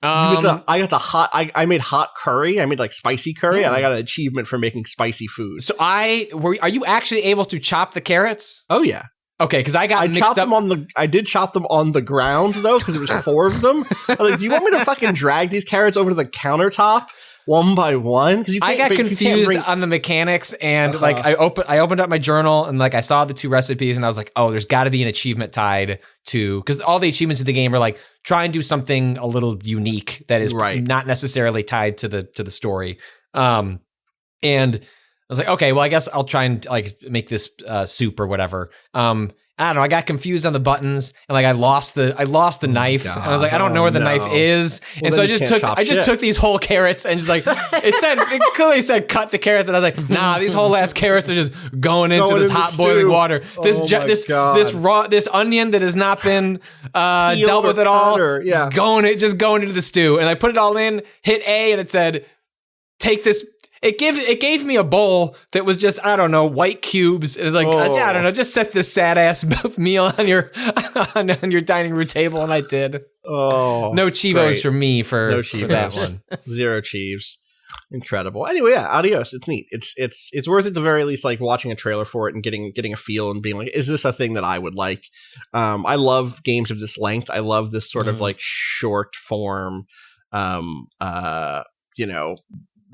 I made hot curry. I made like spicy curry, and I got an achievement for making spicy food. So are you actually able to chop the carrots? Oh yeah. Okay, because I mixed up. I did chop them on the ground though, because it was 4 of them. I'm like, do you want me to fucking drag these carrots over to the countertop one by one? Because I got confused on the mechanics, and like I opened up my journal and like I saw the 2 recipes, and I was like, oh, there's got to be an achievement tied to, because all the achievements in the game are like try and do something a little unique that is not necessarily tied to the story. And I was like, okay, well, I guess I'll try and like make this soup or whatever. I don't know. I got confused on the buttons, and like I lost the knife. And I was like, I don't know where the knife is, and so I just took these whole carrots and just like it clearly said cut the carrots, and I was like, nah, these whole ass carrots are just going into this hot boiling water. This onion that has not been dealt with at all, going into the stew, and I put it all in, hit A, and it said take this. It gave me a bowl that was just, I don't know, white cubes. It was like, I don't know, just set this sad ass meal on your on your dining room table, and I did. Oh, no Chivos for me for that one. Zero Chiefs. Incredible. Anyway, yeah, Adios. It's neat. It's worth it at the very least, like watching a trailer for it and getting a feel and being like, is this a thing that I would like? I love games of this length. I love this sort of like short form,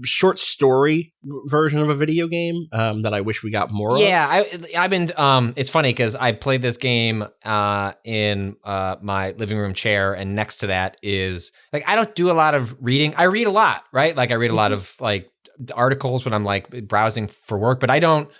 short story version of a video game that I wish we got more of. Yeah, I've been. It's funny because I played this game in my living room chair, and next to that is like I don't do a lot of reading. I read a lot, right? Like I read a lot of like articles when I'm like browsing for work, but I don't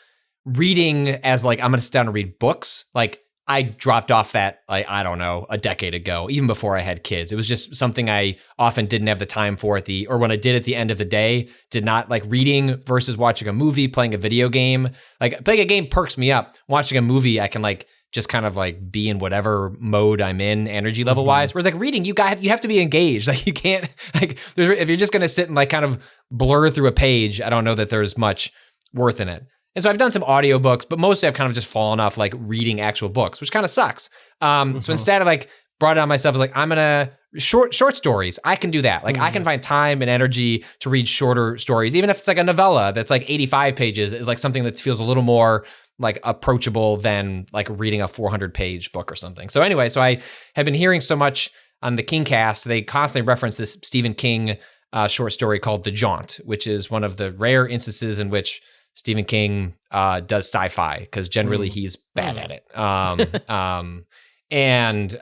reading as like I'm gonna sit down and read books. Like I dropped off that, like, I don't know, a decade ago, even before I had kids. It was just something I often didn't have the time for or when I did at the end of the day, did not like reading versus watching a movie, playing a video game. Like playing a game perks me up. Watching a movie, I can like just kind of like be in whatever mode I'm in energy level wise. Whereas like reading, you have to be engaged. Like you can't like, if you're just going to sit and like kind of blur through a page, I don't know that there's much worth in it. And so I've done some audiobooks, but mostly I've kind of just fallen off like reading actual books, which kind of sucks. So instead I like brought it on myself, I was like, I'm gonna short stories. I can do that. Like I can find time and energy to read shorter stories, even if it's like a novella that's like 85 pages is like something that feels a little more like approachable than like reading a 400-page book or something. So anyway, so I have been hearing so much on the Kingcast, they constantly reference this Stephen King short story called The Jaunt, which is one of the rare instances in which Stephen King does sci-fi because generally he's bad at it. And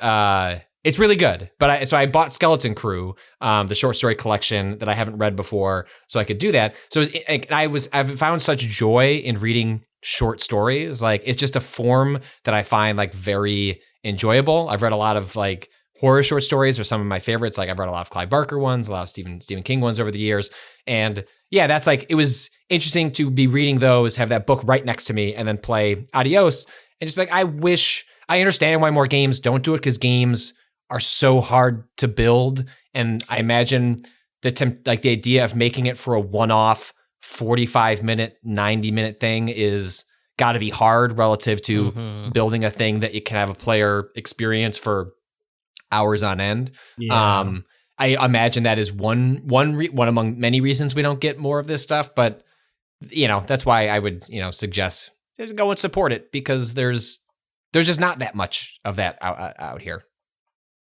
it's really good. But so I bought Skeleton Crew, the short story collection that I haven't read before, so I could do that. So I've found such joy in reading short stories. Like it's just a form that I find like very enjoyable. I've read a lot of like horror short stories are some of my favorites. Like I've read a lot of Clive Barker ones, a lot of Stephen King ones over the years. And yeah, that's like, it was interesting to be reading those, have that book right next to me and then play Adios. And just like, I understand why more games don't do it because games are so hard to build. And I imagine the idea of making it for a one-off 45-minute, 90-minute thing is got to be hard relative to building a thing that you can have a player experience for hours on end. Yeah. I imagine that is one among many reasons we don't get more of this stuff, but that's why I would suggest go and support it because there's just not that much of that out here.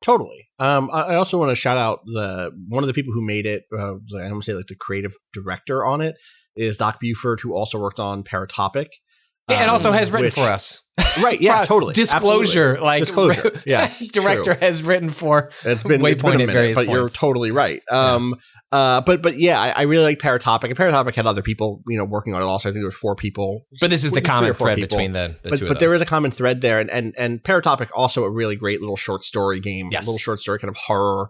Totally. I also want to shout out one of the people who made it. I'm gonna say like the creative director on it is Doc Buford, who also worked on Paratopic. And also has written for us. Right, yeah, totally. Disclosure. Disclosure, yes. Director has written for Waypoint at various but points. You're totally right. But yeah, I really like Paratopic. And Paratopic had other people, working on it also. I think there was 4 people. But this is the common thread between the two of those. But there is a common thread there. And Paratopic also a really great little short story game. Yes. A little short story kind of horror,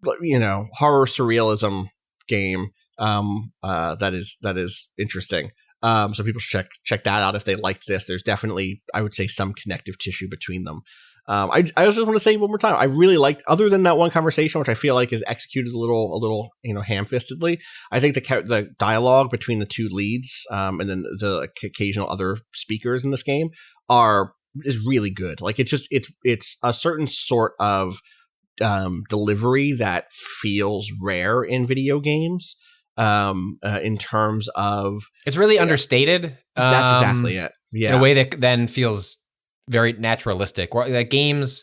horror surrealism game that is interesting. So people should check that out if they liked this. There's definitely, I would say, some connective tissue between them. I also want to say one more time, I really liked, other than that one conversation, which I feel like is executed a little ham-fistedly. I think the dialogue between the two leads, and then the occasional other speakers in this game is really good. Like it's a certain sort of delivery that feels rare in video games. In terms of it's really understated. That's exactly it. Yeah, in a way that then feels very naturalistic. Like games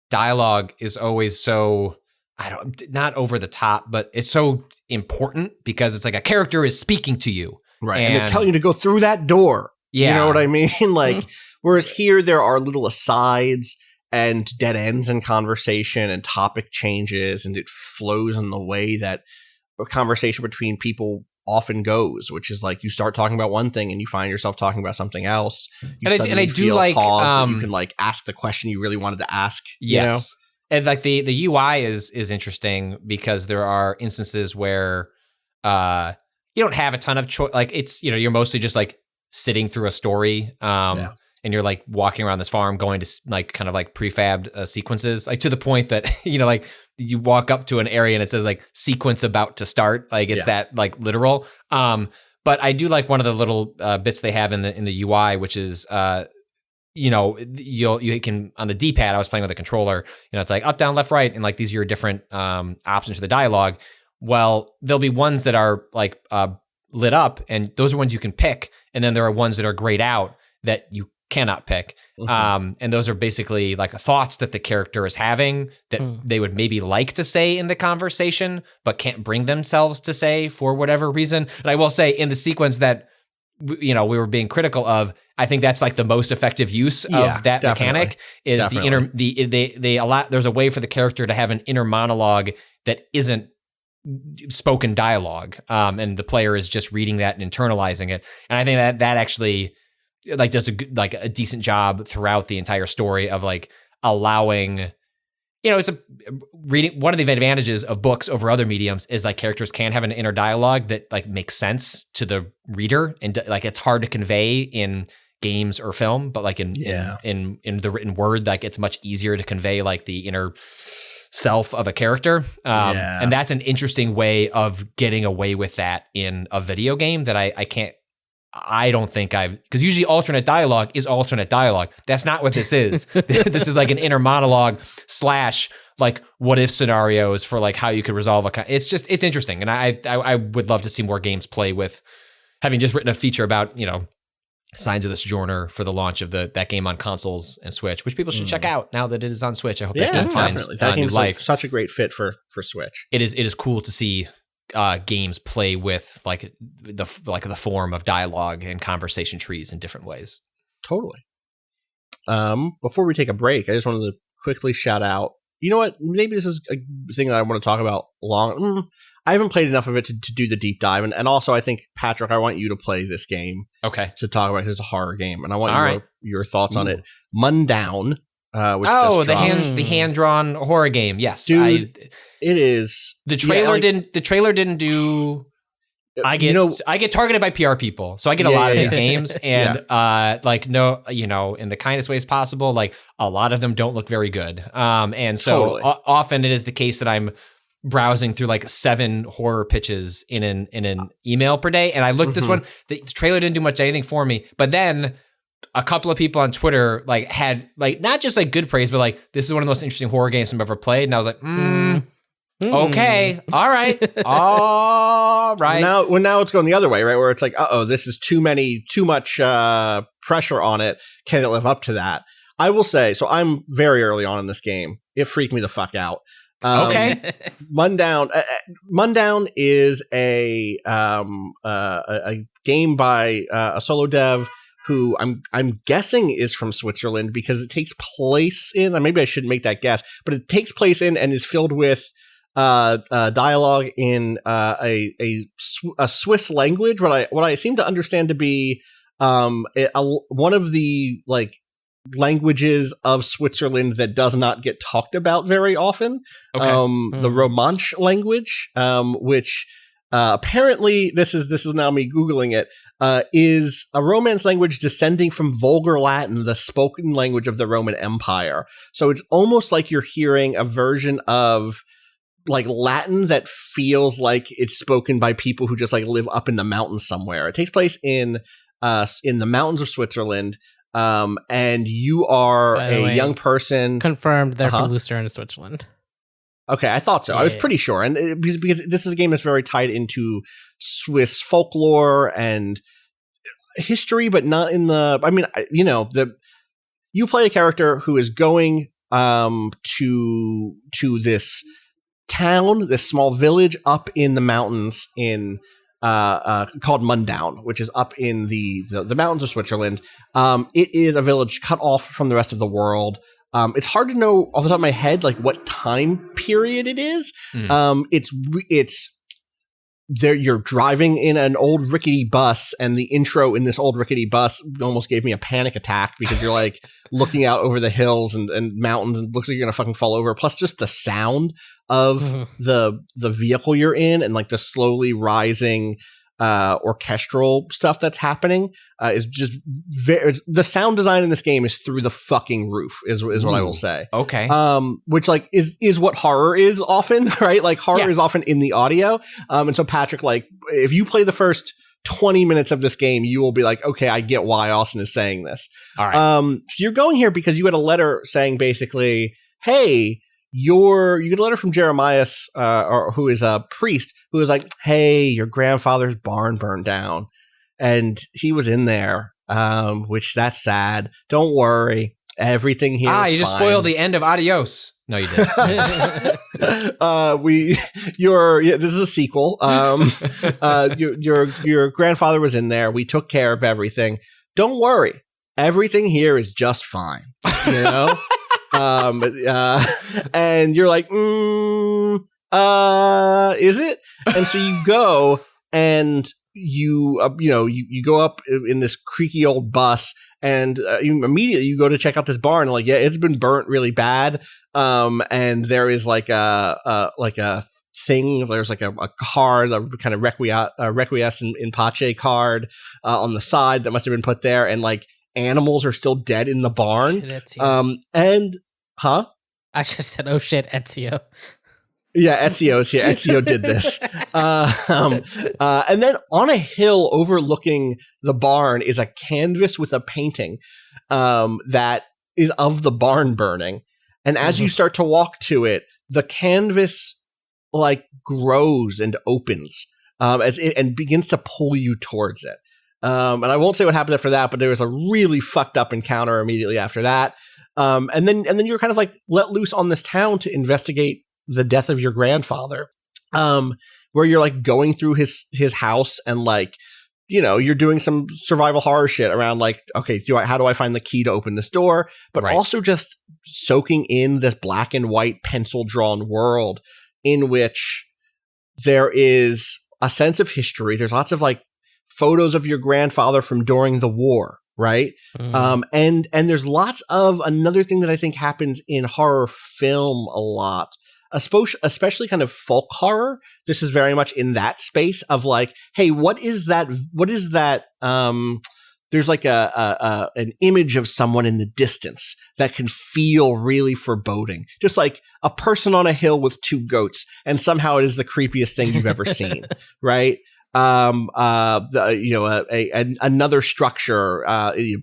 dialogue is always so not over the top, but it's so important because it's like a character is speaking to you, right? And they're telling you to go through that door. Yeah, you know what I mean? Like, whereas here there are little asides and dead ends in conversation and topic changes, and it flows in the way that a conversation between people often goes, which is like you start talking about one thing and you find yourself talking about something else. And I do like that you can like ask the question you really wanted to ask. Yes. And like the UI is interesting because there are instances where you don't have a ton of choice. Like it's, you're mostly just like sitting through a story. And and you're like walking around this farm going to like kind of like prefabbed sequences, like to the point that, you know, like you walk up to an area and it says like sequence about to start. Like it's that like literal. But I do like one of the little bits they have in the UI, which is, you know, you can on the D-pad. I was playing with a controller. You know, it's like up, down, left, right, and like these are your different options for the dialogue. Well, there'll be ones that are like lit up, and those are ones you can pick, and then there are ones that are grayed out that you cannot pick. And those are basically like thoughts that the character is having that they would maybe like to say in the conversation, but can't bring themselves to say for whatever reason. And I will say in the sequence that, you know, we were being critical of, I think that's like the most effective use of that mechanic is they allow, there's a way for the character to have an inner monologue that isn't spoken dialogue. And the player is just reading that and internalizing it. And I think that actually like does a decent job throughout the entire story of like allowing, you know, it's a reading. One of the advantages of books over other mediums is like characters can have an inner dialogue that like makes sense to the reader, and like it's hard to convey in games or film, but like in the written word, like it's much easier to convey like the inner self of a character. And that's an interesting way of getting away with that in a video game that I don't think because usually alternate dialogue is alternate dialogue. That's not what this is. This is like an inner monologue / like what if scenarios for like how you could resolve it's interesting. And I would love to see more games play with, having just written a feature about, you know, Signs of the Sojourner for the launch of that game on consoles and Switch, which people should check out now that it is on Switch. I hope that game finds that new game's life. Like such a great fit for Switch. It is cool to see games play with like the form of dialogue and conversation trees in different ways. Totally. Before we take a break, I just wanted to quickly shout out, you know what, maybe this is a thing that I want to talk about I haven't played enough of it to do the deep dive, and also I think, Patrick, I want you to play this game to talk about, because it's a horror game, and I want your thoughts on it. Mundaun, which the hand-drawn horror game. Yes, dude, it is. The trailer didn't do. I get targeted by PR people, so I get a lot of these games, and like no, you know, in the kindest ways possible. Like a lot of them don't look very good, and so often it is the case that I'm browsing through like 7 horror pitches in an email per day, and I looked this one. The trailer didn't do much anything for me, but then a couple of people on Twitter like had like not just like good praise, but like this is one of the most interesting horror games I've ever played, and I was like, okay, all right. Now it's going the other way, right? Where it's like, this is too much pressure on it. Can it live up to that? I will say, so I'm very early on in this game. It freaked me the fuck out. Mundaun is a game by a solo dev who I'm guessing is from Switzerland, because it takes place in, maybe I shouldn't make that guess, but it takes place in and is filled with dialogue in a Swiss language. What I seem to understand to be one of the like languages of Switzerland that does not get talked about very often. The Romansh language, which apparently this is now me Googling it, is a Romance language descending from Vulgar Latin, the spoken language of the Roman Empire. So it's almost like you're hearing a version of like Latin that feels like it's spoken by people who just like live up in the mountains somewhere. It takes place in the mountains of Switzerland. And you are a young person. Confirmed they're from Lucerne, Switzerland. Okay, I thought so. I was pretty sure. And because this is a game that's very tied into Swiss folklore and history, but not in the, you play a character who is going to this town, this small village up in the mountains in called Mundaun, which is up in the mountains of Switzerland. It is a village cut off from the rest of the world. It's hard to know off the top of my head like what time period it is. It's there. You're driving in an old rickety bus, and the intro in this old rickety bus almost gave me a panic attack, because you're like looking out over the hills and mountains, and it looks like you're gonna fucking fall over. Plus, just the sound of the vehicle you're in, and like the slowly rising orchestral stuff that's happening is just the sound design in this game is through the fucking roof is what I will say. Okay. Which like is what horror is often, right? Like horror is often in the audio. And so Patrick, like if you play the first 20 minutes of this game, you will be like, okay, I get why Austin is saying this. All right. So you're going here because you had a letter saying basically, hey, you get a letter from Jeremiah, or who is a priest, who is like, hey, your grandfather's barn burned down. And he was in there, which that's sad. Don't worry. Everything here is you just fine. spoiled the end of Adios. No, you didn't. This is a sequel. Your grandfather was in there. We took care of everything. Don't worry. Everything here is just fine. You know? And you're like, is it? And so you go and you go up in this creaky old bus and immediately you go to check out this barn. Like, yeah, it's been burnt really bad. And there is like a thing. There's like a card, a kind of requiesce in pace card on the side that must have been put there. And like, animals are still dead in the barn. Shit, Huh? I just said, oh shit, Ezio. Yeah, Ezio did this. And then on a hill overlooking the barn is a canvas with a painting that is of the barn burning. And as you start to walk to it, the canvas like grows and opens and begins to pull you towards it. And I won't say what happened after that, but there was a really fucked up encounter immediately after that. And then you're kind of like let loose on this town to investigate the death of your grandfather. Where you're like going through his house and like, you know, you're doing some survival horror shit around like, okay, how do I find the key to open this door? But also just soaking in this black and white pencil drawn world in which there is a sense of history. There's lots of like photos of your grandfather from during the war, right? And there's lots of another thing that I think happens in horror film a lot, especially kind of folk horror. This is very much in that space of like, hey, what is that? There's like an image of someone in the distance that can feel really foreboding, just like a person on a hill with two goats, and somehow it is the creepiest thing you've ever seen, right? Another structure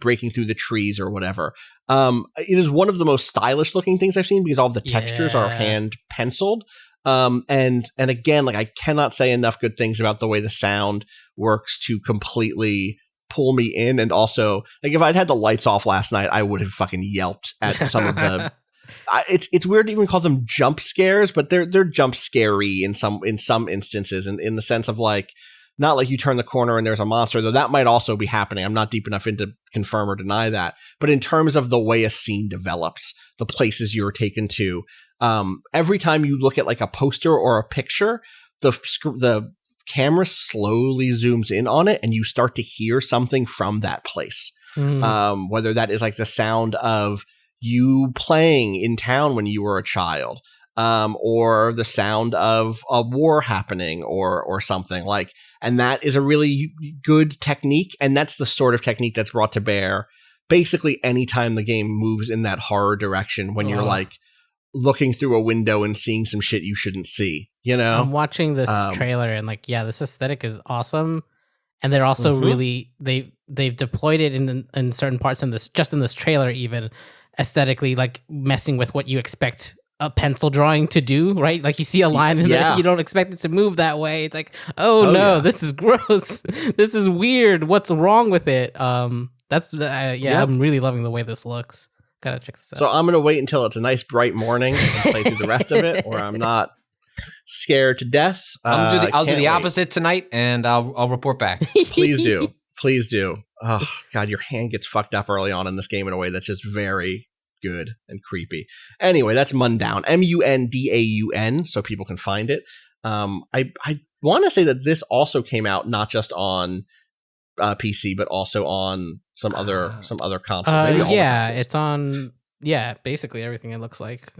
breaking through the trees or whatever. It is one of the most stylish looking things I've seen because all of the textures are hand penciled. And again, like I cannot say enough good things about the way the sound works to completely pull me in. And also, like if I'd had the lights off last night, I would have fucking yelped at some of the. It's weird to even call them jump scares, but they're jump scary in some instances, in the sense of like. Not like you turn the corner and there's a monster, though that might also be happening. I'm not deep enough in to confirm or deny that. But in terms of the way a scene develops, the places you're taken to, every time you look at like a poster or a picture, the camera slowly zooms in on it and you start to hear something from that place. Whether that is like the sound of you playing in town when you were a child, or the sound of a war happening or something like, and that is a really good technique. And that's the sort of technique that's brought to bear basically anytime the game moves in that horror direction, when you're like looking through a window and seeing some shit you shouldn't see, you know? I'm watching this trailer and like, yeah, this aesthetic is awesome. And they're also really, they've deployed it in certain parts in this trailer, even aesthetically, like messing with what you expect a pencil drawing to do, right? Like you see a line and then you don't expect it to move that way. It's like, this is gross. This is weird. What's wrong with it? I'm really loving the way this looks. Gotta check this out. So I'm gonna wait until it's a nice bright morning and play through the rest of it, or I'm not scared to death. I'll do the opposite tonight, and I'll report back. Please do. Oh God, your hand gets fucked up early on in this game in a way that's just very good and creepy. Anyway, that's Mundaun, Mundaun, so people can find it. I want to say that this also came out not just on PC, but also on some other consoles. It's on basically everything. It looks like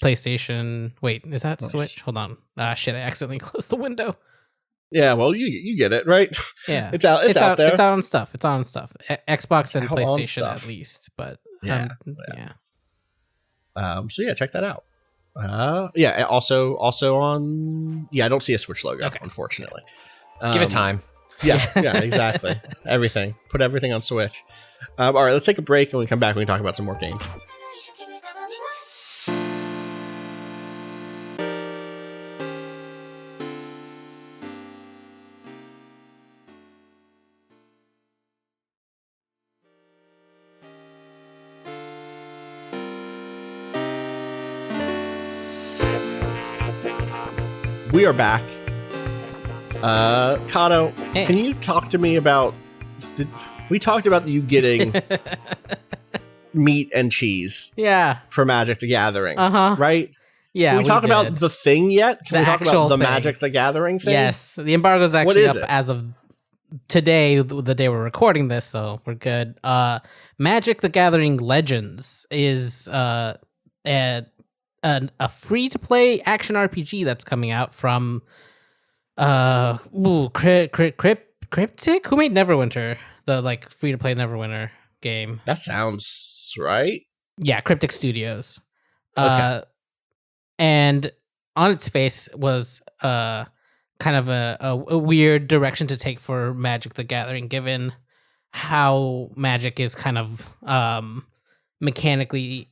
PlayStation. Wait, is that Switch? Hold on. Shit! I accidentally closed the window. Yeah, well, you get it, right? Yeah, it's out there. It's out on stuff. It's on stuff. Xbox and PlayStation at least, but yeah. So yeah, check that out. Yeah, also on. Yeah, I don't see a Switch logo, unfortunately. Give it time. Yeah, exactly. Put everything on Switch. All right, let's take a break, and when we come back, we can talk about some more games. We are back. Cado, Can you talk to me about... we talked about you getting meat and cheese for Magic the Gathering, right? Yeah, Can we talk about the thing yet? Can we talk about the Magic the Gathering thing? Yes, the embargo is actually up as of today, the day we're recording this, so we're good. Magic the Gathering Legends is a free-to-play action RPG that's coming out from Cryptic, who made Neverwinter, the free-to-play Neverwinter game. That sounds right. Yeah, Cryptic Studios. Okay. And on its face was kind of a weird direction to take for Magic the Gathering, given how Magic is kind of mechanically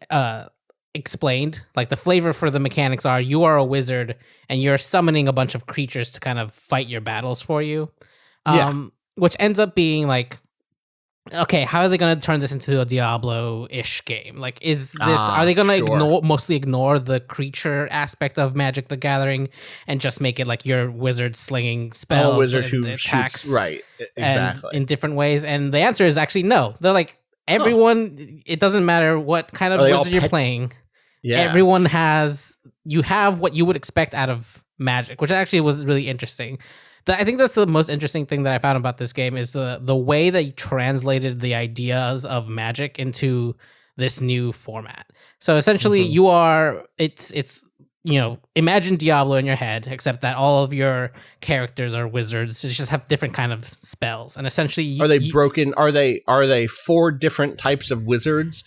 explained. Like, the flavor for the mechanics are you are a wizard and you're summoning a bunch of creatures to kind of fight your battles for you. Which ends up being like, okay, how are they going to turn this into a Diablo-ish game? Like, are they going to mostly ignore the creature aspect of Magic the Gathering and just make it like your wizard slinging spells, wizard who attacks, shoots, right? Exactly, in different ways? And the answer is actually no. They're like, everyone, it doesn't matter what kind of wizard you're playing. Yeah. Everyone you have what you would expect out of Magic, which actually was really interesting. I think that's the most interesting thing that I found about this game is the way that you translated the ideas of Magic into this new format. So essentially it's imagine Diablo in your head, except that all of your characters are wizards. They just have different kind of spells. And essentially, are they broken? Are they 4 different types of wizards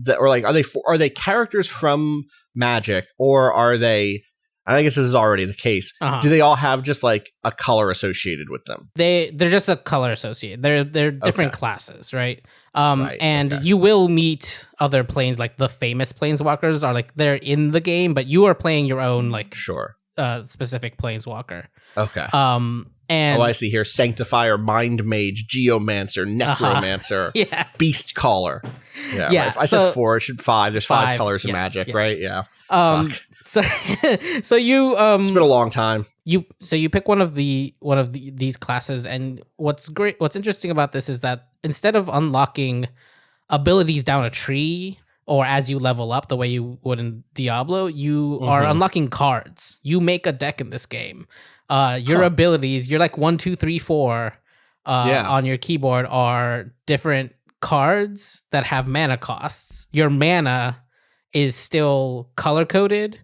that, or like, are they characters from Magic, or are they? I guess this is already the case. Do they all have just like a color associated with them? They're just a color associated. They're different classes, right? You will meet other planes, like the famous planeswalkers are like they're in the game, but you are playing your own specific planeswalker. Okay. And I see here: Sanctifier, Mind Mage, Geomancer, Necromancer, Beast Caller. Yeah. I said 4. It should 5. There's 5 colors of Magic, right? Yeah. So you it's been a long time. You pick one of these classes, and what's interesting about this is that instead of unlocking abilities down a tree or as you level up the way you would in Diablo, you are unlocking cards. You make a deck in this game. Your abilities, you're like 1, 2, 3, 4 on your keyboard are different cards that have mana costs. Your mana is still color coded,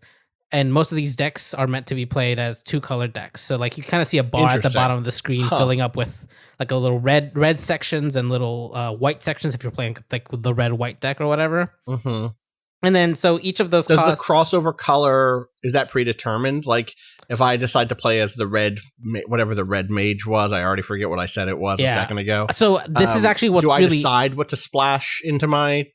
and most of these decks are meant to be played as 2-color decks. So like you kind of see a bar at the bottom of the screen filling up with like a little red sections and little white sections if you're playing like the red-white deck or whatever. And then so each of those the crossover color, is that predetermined? Like if I decide to play as the red, whatever the red mage was, I already forget what I said it was a second ago. So this is actually what's do I decide what to splash into my?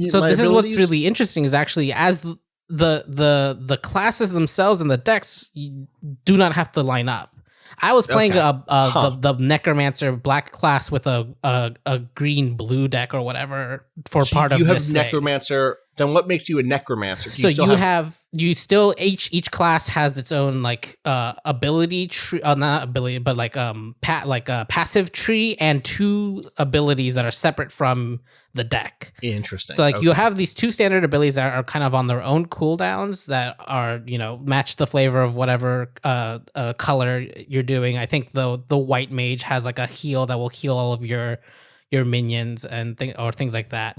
So this is what's really interesting is actually as the classes themselves and the decks do not have to line up. I was playing the Necromancer black class with a green blue deck or whatever for part of this. You have Necromancer. Then what makes you a Necromancer? Each class has its own like ability tree, not ability, but like passive tree and 2 abilities that are separate from the deck. Interesting. So like you have these 2 standard abilities that are kind of on their own cooldowns that are match the flavor of whatever color you're doing. I think the white mage has like a heal that will heal all of your minions and things like that.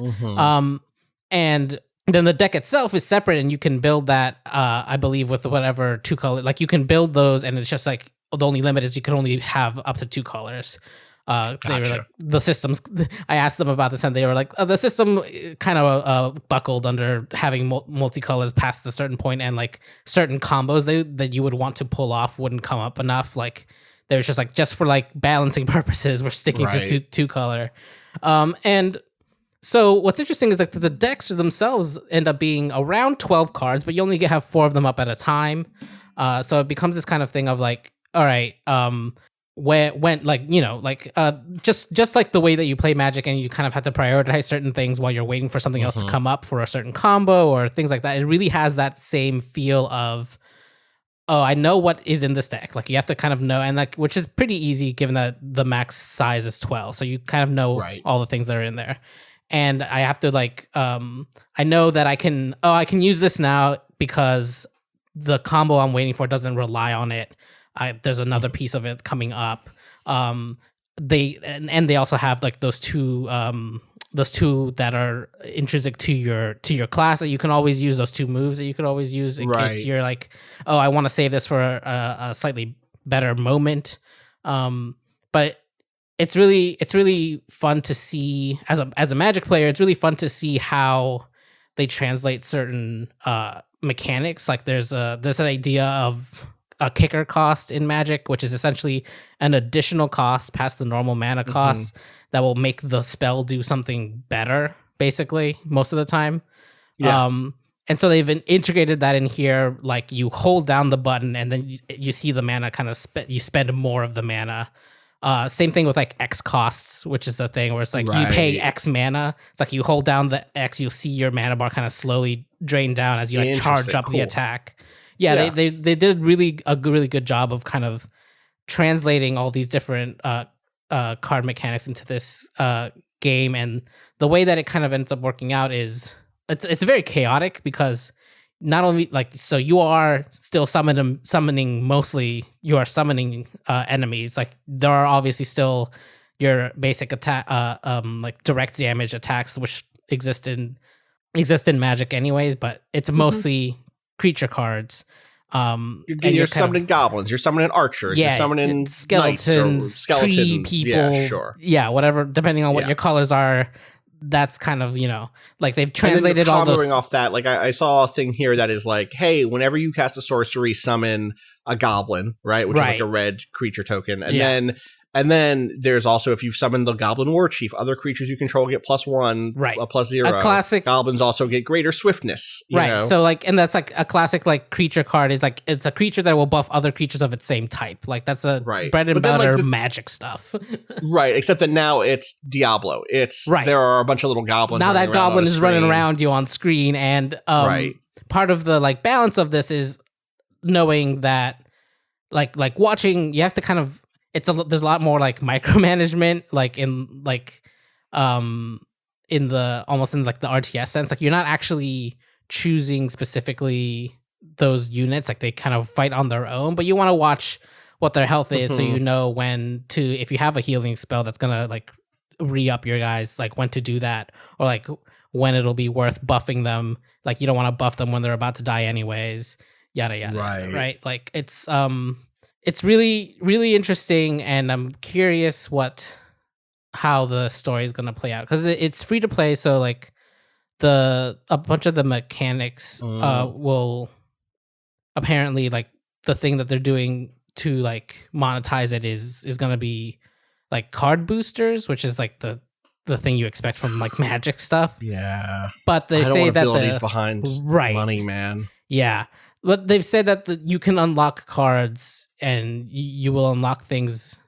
And then the deck itself is separate, and you can build that, I believe, with whatever 2 color. Like you can build those, and it's just like the only limit is you could only have up to 2 colors. They were Gotcha. like, the systems, I asked them about this and they were like, the system kind of buckled under having multicolors past a certain point, and like certain combos that you would want to pull off wouldn't come up enough. Like they were just like, just for like balancing purposes, we're sticking to two color. And so what's interesting is that the decks themselves end up being around 12 cards, but you only have 4 of them up at a time. So it becomes this kind of thing of like, all right, when like, you know, like just like the way that you play Magic and you kind of have to prioritize certain things while you're waiting for something else to come up for a certain combo or things like that. It really has that same feel of, oh, I know what is in this deck. Like you have to kind of know, and like, which is pretty easy given that the max size is 12. So you kind of know all the things that are in there. And I have to like, I know that I can use this now because the combo I'm waiting for doesn't rely on it. There's another piece of it coming up. They also have like those two that are intrinsic to your class that you can always use, those 2 moves that you could always use in case you're like, oh, I want to save this for a slightly better moment. But it's really fun to see as a Magic player. It's really fun to see how they translate certain mechanics. Like there's an idea of a kicker cost in Magic, which is essentially an additional cost past the normal mana cost that will make the spell do something better, basically, most of the time. Yeah. And so they've integrated that in here. Like you hold down the button and then you see the mana kind of you spend more of the mana. Same thing with like X costs, which is the thing where it's like you pay X mana. It's like you hold down the X, you'll see your mana bar kind of slowly drain down as you like charge up the attack. Yeah, they did a really good job of kind of translating all these different card mechanics into this game, and the way that it kind of ends up working out is it's very chaotic because not only like, so you are still summoning mostly, you are summoning enemies. Like there are obviously still your basic attack, like direct damage attacks, which exist in Magic anyways, but it's mostly creature cards. You're summoning goblins, you're summoning archers, you're summoning skeletons, tree people, whatever, depending on what your colors are. That's kind of, you know, like they've translated all those. Off that, like I saw a thing here that is like, hey, whenever you cast a sorcery, summon a goblin, right, which is like a red creature token, and then there's also, if you summon the Goblin War Chief, other creatures you control get +1, +0. A classic goblins also get greater swiftness. You know? So like, and that's like a classic like creature card is like, it's a creature that will buff other creatures of its same type. Like that's a bread and butter Magic stuff. Right, except that now it's Diablo. There are a bunch of little goblins. Now that goblin is running around you on screen, and part of the like balance of this is knowing that like watching, you have to kind of. There's a lot more like micromanagement, like in the almost in like the RTS sense. Like you're not actually choosing specifically those units. Like they kind of fight on their own, but you want to watch what their health is, so you know when to, if you have a healing spell that's gonna like re-up your guys, like when to do that, or like when it'll be worth buffing them. Like you don't want to buff them when they're about to die anyways. Yada yada. Right. Like it's really, really interesting, and I'm curious how the story is going to play out, because it's free to play. So like a bunch of the mechanics will apparently, like the thing that they're doing to like monetize it is going to be like card boosters, which is like the thing you expect from like Magic stuff. Yeah, but they say that the behind money, man. Yeah. But they've said that you can unlock cards and you will unlock things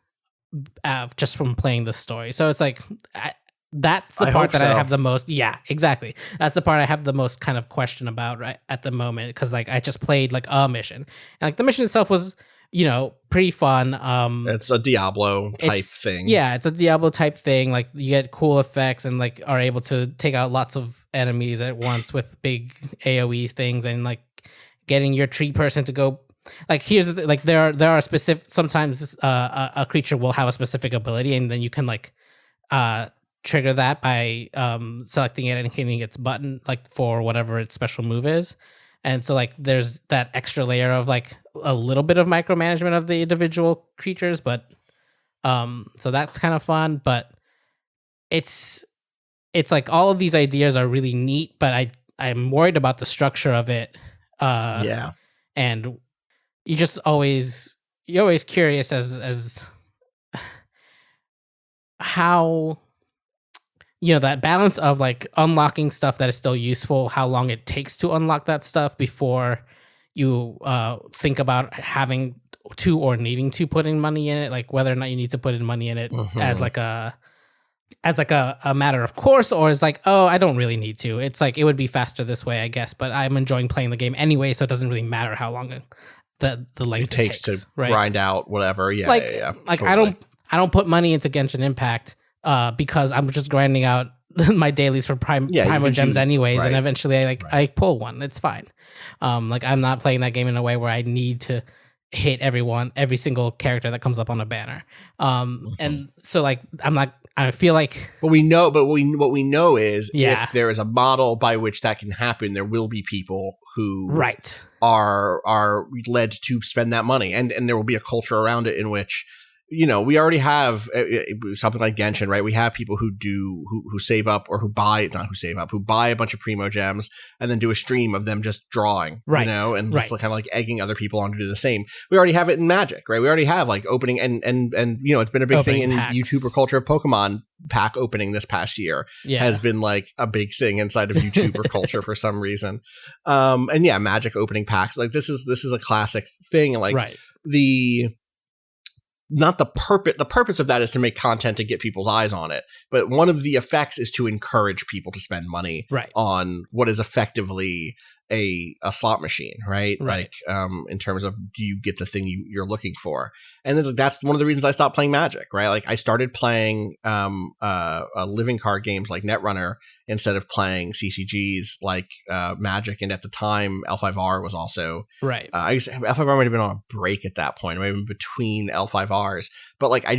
just from playing the story. So it's like, that's the part that I have the most. Yeah, exactly. That's the part I have the most kind of question about right at the moment. Because like I just played like a mission, and like the mission itself was, you know, pretty fun. It's a Diablo type thing. Yeah, it's a Diablo type thing. Like you get cool effects and like are able to take out lots of enemies at once with big AoE things, and like getting your tree person to go, like here's the, like there are specific, sometimes a creature will have a specific ability, and then you can like trigger that by selecting it and hitting its button like for whatever its special move is. And so like there's that extra layer of like, a little bit of micromanagement of the individual creatures, but so that's kind of fun. But it's like all of these ideas are really neat, but I'm worried about the structure of it. And you're always curious as how, that balance of like unlocking stuff that is still useful, how long it takes to unlock that stuff before you think about having to or needing to put in money in it, like whether or not you need to put in money in it as like a matter of course, or is like, oh, I don't really need to. It's like, it would be faster this way, I guess, but I'm enjoying playing the game anyway, so it doesn't really matter how long the length it takes to right? grind out whatever. Like totally. I don't put money into Genshin Impact because I'm just grinding out my dailies for Primo Gems anyways, right. And eventually I pull one. It's fine. Like I'm not playing that game in a way where I need to hit every single character that comes up on a banner. And so like I feel like what we know is if there is a model by which that can happen, there will be people who are led to spend that money, and there will be a culture around it in which, we already have something like Genshin, right? We have people who save up or who buy a bunch of Primo Gems and then do a stream of them just drawing, and just kind of like egging other people on to do the same. We already have it in Magic, right? We already have like opening and it's been a big thing in YouTuber culture of Pokemon pack opening this past year has been like a big thing inside of YouTuber culture for some reason. Magic opening packs, like this is a classic thing, like the purpose of that is to make content to get people's eyes on it. But one of the effects is to encourage people to spend money on what is effectively a slot machine, right? Like, in terms of, do you get the thing you're looking for? And then that's one of the reasons I stopped playing Magic, right? Like I started playing living card games like Netrunner instead of playing CCGs like Magic. And at the time, L5R was also L5R might have been on a break at that point, maybe between L5Rs. But like I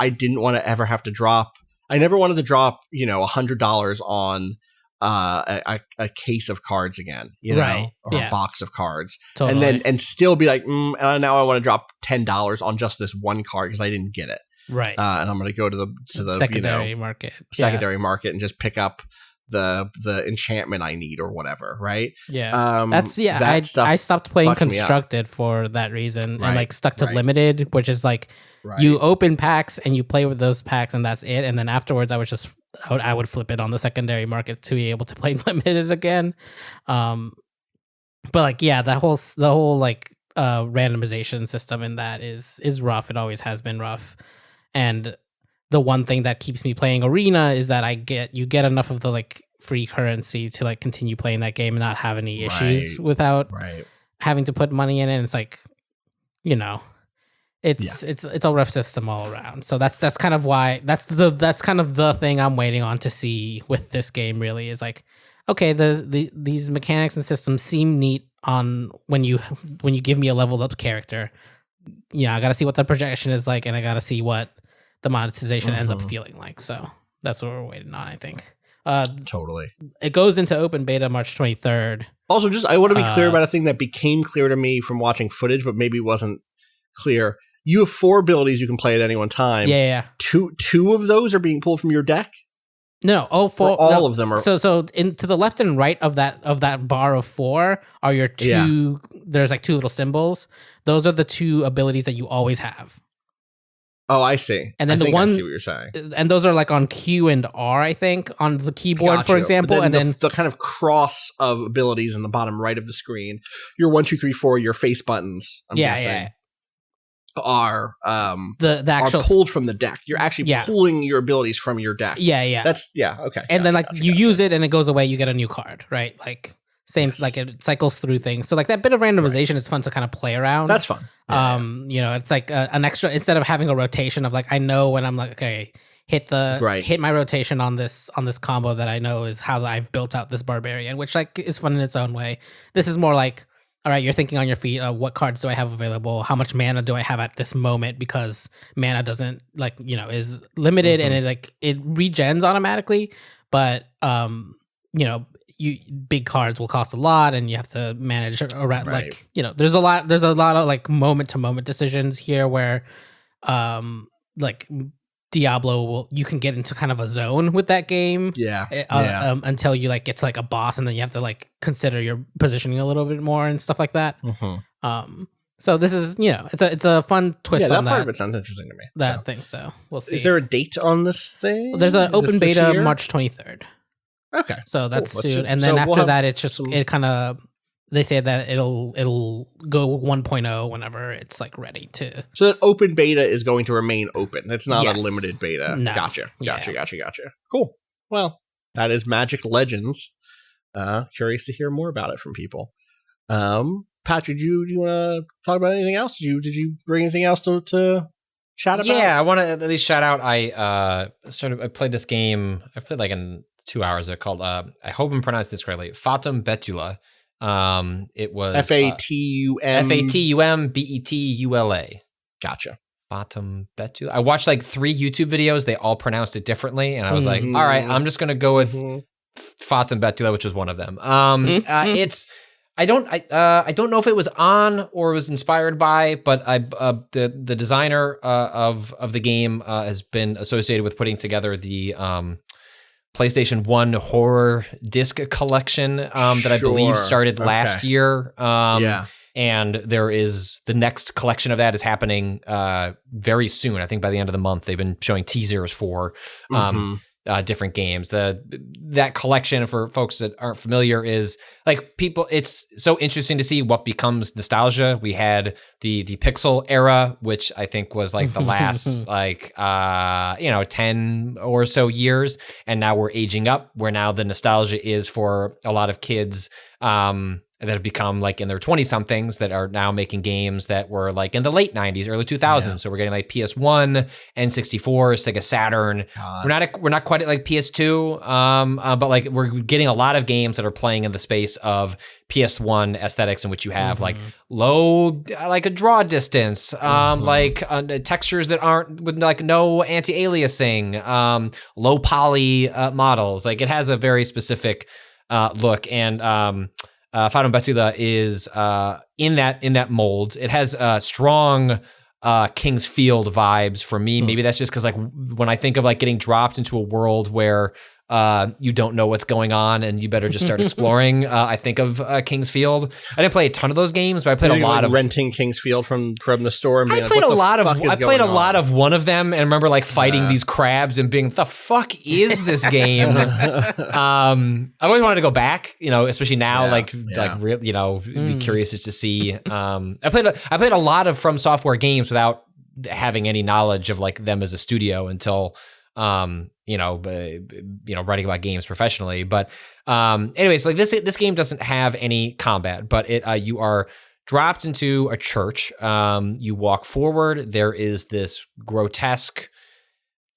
didn't want to ever have to drop. I never wanted to drop $100 on a case of cards again, or a box of cards, and still be like, now I want to drop $10 on just this one card because I didn't get it, and I'm going to go to the secondary market and just pick up the enchantment I need or whatever, right? I stopped playing Constructed for that reason, and like stuck to Limited, which is like you open packs and you play with those packs and that's it, and then afterwards I would flip it on the secondary market to be able to play Limited again. But like the whole like randomization system in that is rough. It always has been rough, and the one thing that keeps me playing Arena is that you get enough of the like free currency to like continue playing that game and not have any issues without having to put money in it. And it's like, it's a rough system all around. So that's kind of why that's kind of the thing I'm waiting on to see with this game. Really, is like, okay, these mechanics and systems seem neat on when you give me a leveled up character. I got to see what the projection is like, and I got to see what the monetization ends up feeling like. So that's what we're waiting on, I think. Totally. It goes into open beta March 23rd. Also, I want to be clear about a thing that became clear to me from watching footage, but maybe wasn't clear. You have 4 abilities you can play at any one time. Yeah. Two of those are being pulled from your deck? No, all of them are. So to the left and right of that bar of 4 are your 2. There's like 2 little symbols. Those are the 2 abilities that you always have. Oh, I see. And then I see what you're saying. And those are like on Q and R, I think, on the keyboard, for example. And then the kind of cross of abilities in the bottom right of the screen, your 1, 2, 3, 4, your face buttons, I'm guessing, are the actual are pulled from the deck. You're actually pulling your abilities from your deck. Yeah. That's okay. And then you use it and it goes away, you get a new card, right? Like same, like it cycles through things. So like that bit of randomization is fun to kind of play around. That's fun. It's like an extra, instead of having a rotation of like, I know when I'm like, okay, hit my rotation on this combo that I know is how I've built out this barbarian, which like is fun in its own way. This is more like, all right, you're thinking on your feet, what cards do I have available? How much mana do I have at this moment? Because mana doesn't is limited and it regens automatically, but big cards will cost a lot, and you have to manage around like there's a lot of like moment to moment decisions here where like Diablo you can get into kind of a zone with that game until you like get to like a boss, and then you have to like consider your positioning a little bit more and stuff like that. So this is it's a fun twist on that. Part of it sounds interesting to me. So we'll see. Is there a date on this thing? There's an open beta March 23rd. Okay, so that's soon, and then after that, it kind of they say that it'll go 1.0 whenever it's like ready to. So that open beta is going to remain open. It's not a limited beta. No. Gotcha. Cool. Well, that is Magic Legends. Curious to hear more about it from people. Pat, do you want to talk about anything else? Did you bring anything else to chat about? Yeah, I want to at least shout out. I played this game. I played like in 2 hours. They're called. I hope I'm pronouncing this correctly. Fatum Betula. It was Fatum Betula. Gotcha. Fatum Betula. I watched like 3 YouTube videos. They all pronounced it differently, and I was like, all right, I'm just gonna go with Fatum Betula, which was one of them. It's. I don't know if it was on or was inspired by, but the designer of the game has been associated with putting together the PlayStation 1 horror disc collection that I believe started last year. And there is the next collection of that is happening very soon. I think by the end of the month. They've been showing teasers for different games. That collection, for folks that aren't familiar, is like it's so interesting to see what becomes nostalgia. We had the Pixel era, which I think was like the last 10 or so years, and now we're aging up, where now the nostalgia is for a lot of kids that have become like in their 20-somethings that are now making games that were like in the late 90s, early 2000s. Yeah. So we're getting like PS1, N64, Sega Saturn. We're not quite at like PS2, but like we're getting a lot of games that are playing in the space of PS1 aesthetics, in which you have like low, like a draw distance, like textures that aren't with like no anti-aliasing, low poly models. Like it has a very specific look, and Fatum Betula is in that mold. It has strong King's Field vibes for me. Maybe that's just because like when I think of like getting dropped into a world where you don't know what's going on and you better just start exploring, I think of King's Field. I didn't play a ton of those games, but I played a lot of renting King's Field from the store. And I played a lot of one of them, and remember like fighting these crabs and being, the fuck is this game? I always wanted to go back, especially now, be curious just to see. I played a lot of From Software games without having any knowledge of like them as a studio until writing about games professionally. But anyways, like this game doesn't have any combat, but you are dropped into a church. You walk forward. There is this grotesque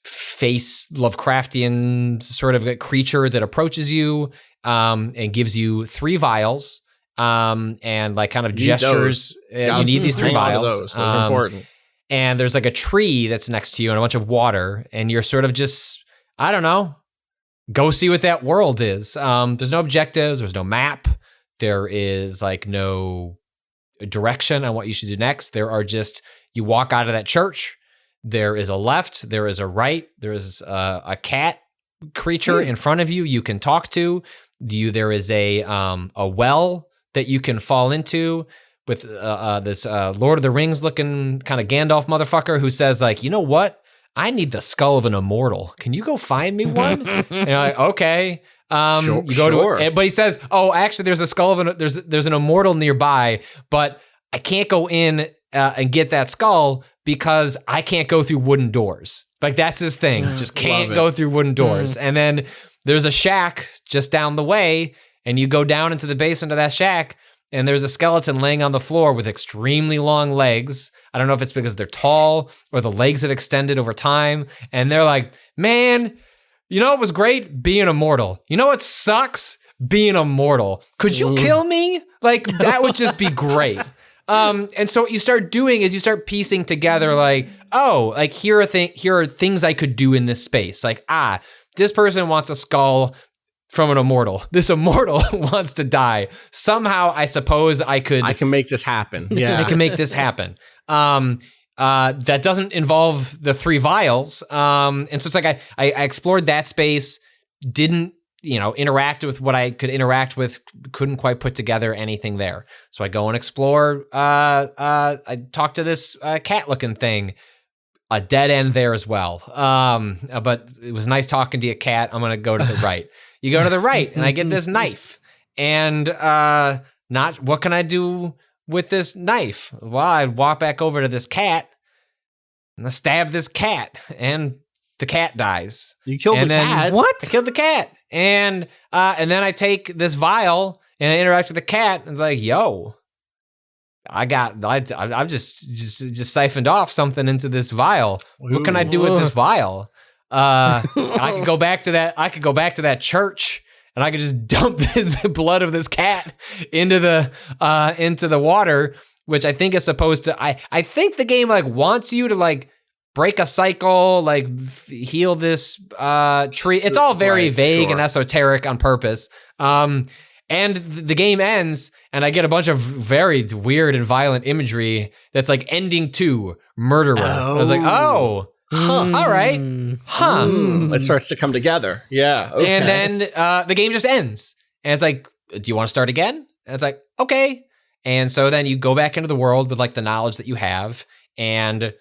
face Lovecraftian sort of creature that approaches you and gives you 3 vials and like kind of gestures. You need these 3 vials. Those are important. And there's like a tree that's next to you and a bunch of water, and you're sort of just, I don't know, go see what that world is. There's no objectives. There's no map. There is like no direction on what you should do next. There are just, you walk out of that church. There is a left. There is a right. There is a cat creature in front of you can talk to. There is a well that you can fall into with this Lord of the Rings looking kind of Gandalf motherfucker who says like, you know what? I need the skull of an immortal. Can you go find me one? And you're like, okay. You go to, but he says, oh, actually, there's a skull of there's an immortal nearby, but I can't go in and get that skull because I can't go through wooden doors. Like that's his thing. Just can't go through wooden doors. And then there's a shack just down the way, and you go down into the basement of that shack, and there's a skeleton laying on the floor with extremely long legs. I don't know if it's because they're tall or the legs have extended over time. And they're like, man, you know what was great? Being immortal. You know what sucks? Being immortal. Could you kill me? Like, that would just be great. And so what you start doing is you start piecing together like, oh, like here are things I could do in this space. Like, this person wants a skull from an immortal. This immortal wants to die. Somehow, I suppose I can make this happen. Yeah. I can make this happen. That doesn't involve the 3 vials. And so it's like I explored that space, didn't, interact with what I could interact with, couldn't quite put together anything there. So I go and explore. I talk to this cat-looking thing. A dead end there as well. But it was nice talking to you, cat. I'm going to go to the right. You go to the right, and I get this knife. And what can I do with this knife? Well, I walk back over to this cat, and I stab this cat, and the cat dies. You killed the cat? What? I killed the cat. And then I take this vial, and I interact with the cat, and it's like, yo, I've just siphoned off something into this vial. Ooh. What can I do with this vial? I could go back to that church, and I could just dump this blood of this cat into the water, which I think is supposed to. I think the game wants you to break a cycle, heal this tree. It's all very vague and esoteric on purpose. And the game ends, and I get a bunch of very weird and violent imagery that's ending to murderer. I was like, oh, all right. It starts to come together. Yeah. Okay. And then the game just ends. And it's like, do you want to start again? And it's like, okay. And so then you go back into the world with the knowledge that you have, and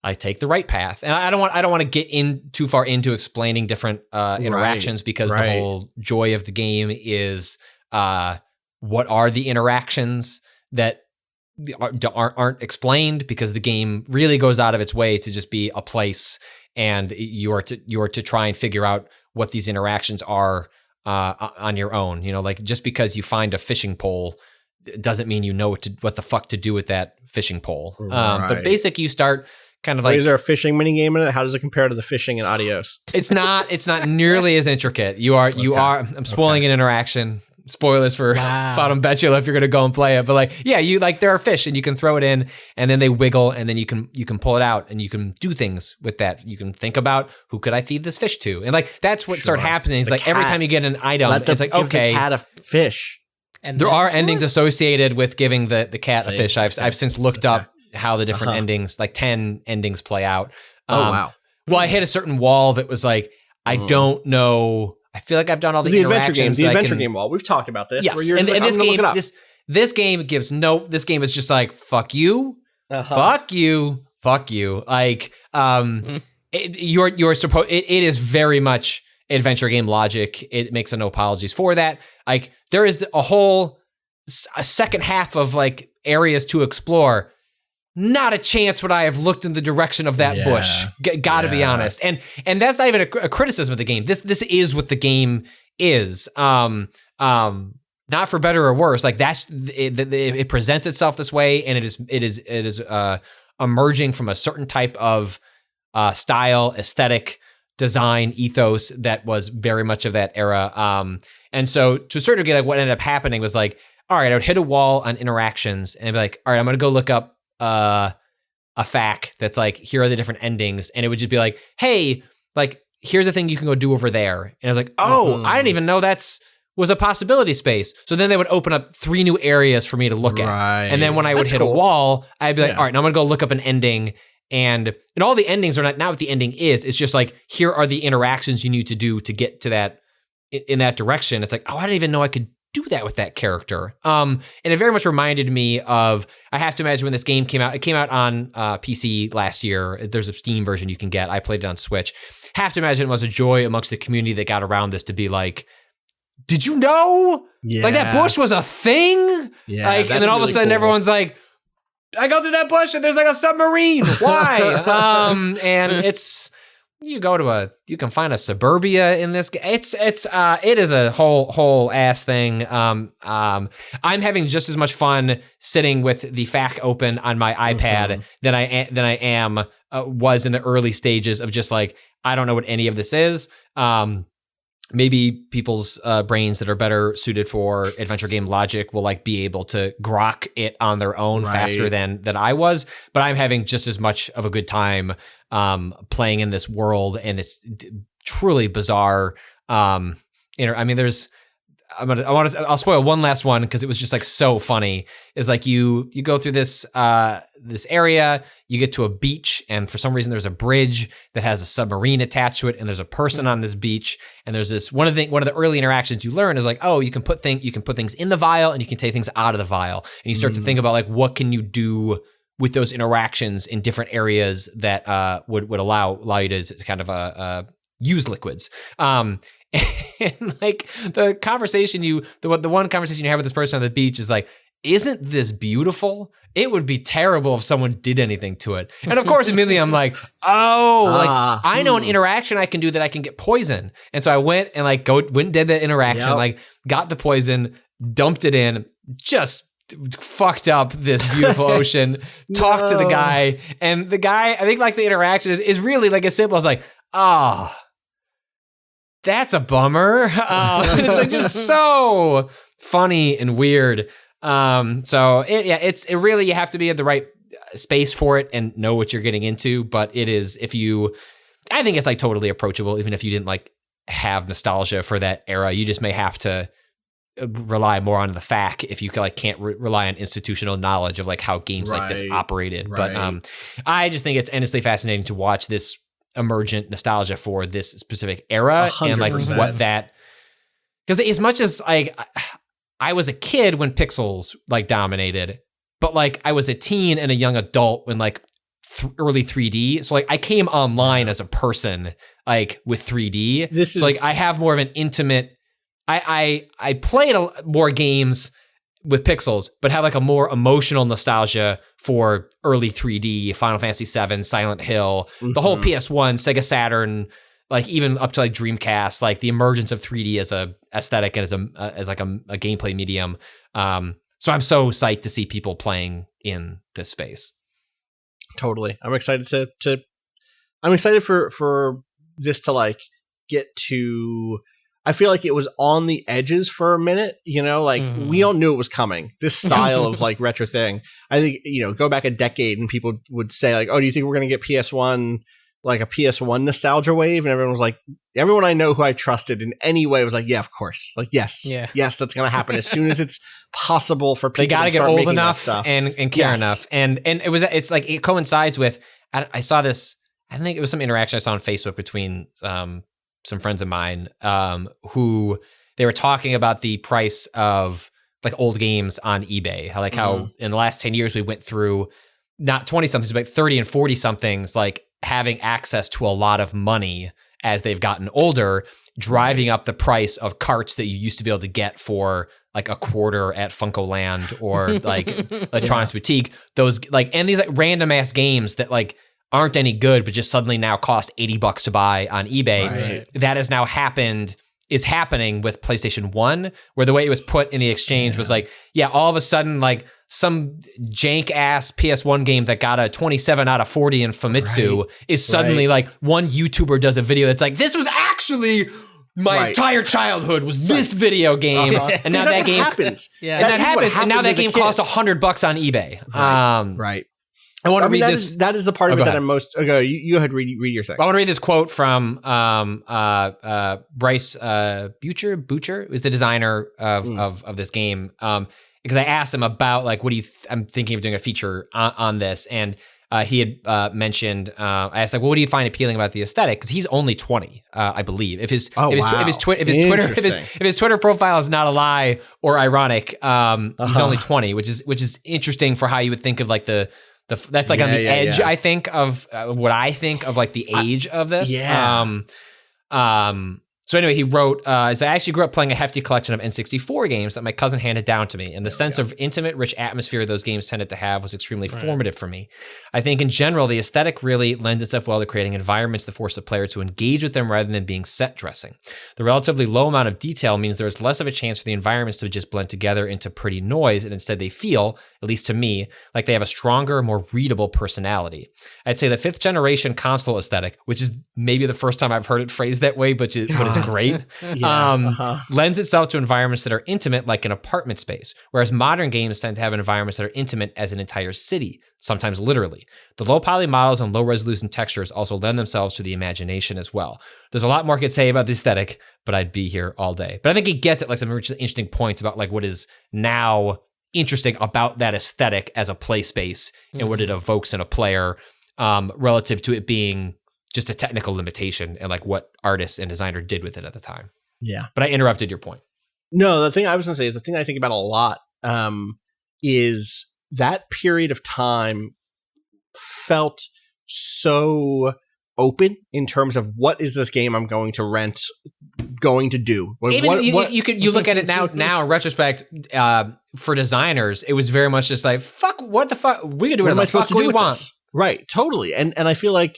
I take the right path. And I don't want to get in too far into explaining different interactions, because the whole joy of the game is what are the interactions that aren't explained, because the game really goes out of its way to just be a place, and you are to try and figure out what these interactions are on your own. Just because you find a fishing pole doesn't mean you know what the fuck to do with that fishing pole. But basically, you start kind of is there a fishing mini game in it? How does it compare to the fishing in Adios? It's not nearly as intricate. I'm spoiling an interaction. Spoilers for Fatum Betula if you're going to go and play it. But there are fish, and you can throw it in, and then they wiggle, and then you can pull it out, and you can do things with that. You can think about, who could I feed this fish to? And that's what started happening. It's every time you get an item, it's okay. Give the cat a fish. And there are endings associated with giving the cat a fish. I've since looked up how the different endings, 10 endings play out. Wow. Well, I hit a certain wall that was I don't know. I feel like I've done all the interactions. The adventure game wall. We've talked about this. Yes, and this game, this game gives no. This game is just fuck you, fuck you, fuck you. You're supposed. It is very much adventure game logic. It makes no apologies for that. There is a second half of areas to explore. Not a chance would I have looked in the direction of that bush. Gotta be honest. And that's not even a criticism of the game. This is what the game is. Not for better or worse. It presents itself this way, and it is emerging from a certain type of style, aesthetic, design, ethos that was very much of that era. And so to a certain degree, what ended up happening was all right, I would hit a wall on interactions, and I'd be all right, I'm gonna go look up a fact that's here are the different endings, and it would just be hey, here's the thing you can go do over there, and I was I didn't even know was a possibility space. So then they would open up 3 new areas for me to look at, and then when I would hit a wall, I'd be all right, now I'm gonna go look up an ending, and all the endings are not what the ending is. It's just here are the interactions you need to do to get to that in that direction. It's I didn't even know I could do that with that character. And it very much reminded me of, I have to imagine when this game came out, it came out on PC last year. There's a Steam version you can get. I played it on Switch. Have to imagine it was a joy amongst the community that got around this to be did you know? Yeah. That bush was a thing? Yeah. And then all of a sudden everyone's I go through that bush and there's a submarine. Why? And it's, you can find a suburbia in this. It is a whole ass thing. I'm having just as much fun sitting with the FAQ open on my iPad than I was in the early stages of just I don't know what any of this is. Maybe people's brains that are better suited for adventure game logic will be able to grok it on their own faster than I was. But I'm having just as much of a good time playing in this world, and it's truly bizarre. I'll spoil one last one because it was just like so funny. Is like you go through this area, you get to a beach, and for some reason there's a bridge that has a submarine attached to it, and there's a person on this beach, and there's this one of the early interactions you learn is like, oh, you can put things in the vial and you can take things out of the vial, and you start to think about like what can you do with those interactions in different areas that would allow you to kind of use liquids. And like the one conversation you have with this person on the beach is like, isn't this beautiful? It would be terrible if someone did anything to it. And of course, immediately I'm like, I know an interaction I can do that I can get poison. And so I went and did the interaction, like got the poison, dumped it in, just fucked up this beautiful ocean, talked to the guy, and the guy, I think like the interaction is really like as simple as like, that's a bummer. It's like just so funny and weird. It's really, you have to be at the right space for it and know what you're getting into. But it is, I think it's like totally approachable, even if you didn't like have nostalgia for that era. You just may have to rely more on the fact if you can't rely on institutional knowledge of like how games like this operated. Right. But I just think it's endlessly fascinating to watch this emergent nostalgia for this specific era 100%. And like what that, because as much as like I was a kid when pixels like dominated, but like I was a teen and a young adult when like early 3D. So like I came online as a person like with 3D. Like I have more of an intimate. I played more games with pixels, but have like a more emotional nostalgia for early 3D, Final Fantasy VII, Silent Hill, the whole PS1, Sega Saturn, like even up to like Dreamcast, like the emergence of 3D as a aesthetic and as like a gameplay medium. So I'm so psyched to see people playing in this space. Totally. I'm excited I'm excited for this to like get to. I feel like it was on the edges for a minute, like we all knew it was coming. This style of like retro thing. I think, go back a decade and people would say like, oh, do you think we're going to get PS1, like a PS1 nostalgia wave? And everyone was like, everyone I know who I trusted in any way was like, yeah, of course. Like, yes, that's going to happen as soon as it's possible for people. They got to get old enough and care enough. And it's like, it coincides with, I saw this, I think it was some interaction I saw on Facebook between, some friends of mine who they were talking about the price of like old games on eBay. How in the last 10 years we went through not 20 somethings, but 30 and 40 somethings, like having access to a lot of money as they've gotten older, driving up the price of carts that you used to be able to get for like a quarter at Funkoland or like Electronics Boutique. Those like, and these like random ass games that like aren't any good, but just suddenly now cost $80 to buy on eBay. Right. That has now is happening with PlayStation 1, where the way it was put in the exchange was like, all of a sudden, like some jank ass PS1 game that got a 27 out of 40 in Famitsu is suddenly like one YouTuber does a video that's like, this was actually my entire childhood was this video game. And now that game happens. And that happens. And now that game costs $100 on eBay. Right. I want to read this. That is the part of it that I'm most. You go ahead, read your thing. I want to read this quote from Bryce Butcher, who's the designer of this game. Because I asked him about like, what do you? I'm thinking of doing a feature on this, and he had mentioned. I asked like, well, what do you find appealing about the aesthetic? Because he's only 20, I believe. If his Twitter profile is not a lie or ironic, he's only 20, which is interesting for how you would think of like that's like on the edge, I think, of what I think of like the age of this. So anyway, he wrote, I actually grew up playing a hefty collection of N64 games that my cousin handed down to me, and the sense of intimate, rich atmosphere those games tended to have was extremely formative for me. I think in general, the aesthetic really lends itself well to creating environments that force the player to engage with them rather than being set dressing. The relatively low amount of detail means there is less of a chance for the environments to just blend together into pretty noise, and instead they feel, at least to me, like they have a stronger, more readable personality. I'd say the 5th generation console aesthetic, which is maybe the first time I've heard it phrased that way, but is is great. Lends itself to environments that are intimate, like an apartment space, whereas modern games tend to have environments that are intimate as an entire city, sometimes literally. The low poly models and low resolution textures also lend themselves to the imagination as well. There's a lot more I could say about the aesthetic, but I'd be here all day. But I think he gets at like some really interesting points about like what is now interesting about that aesthetic as a play space and what it evokes in a player, relative to it being just a technical limitation and like what artists and designer did with it at the time. Yeah. But I interrupted your point. No, the thing I was going to say is the thing I think about a lot is that period of time felt so open in terms of what is this game I'm going to rent going to do. You look at it now in retrospect, for designers, it was very much just like, fuck, what the fuck? We can do whatever the fuck we want. This? Right, totally. And I feel like,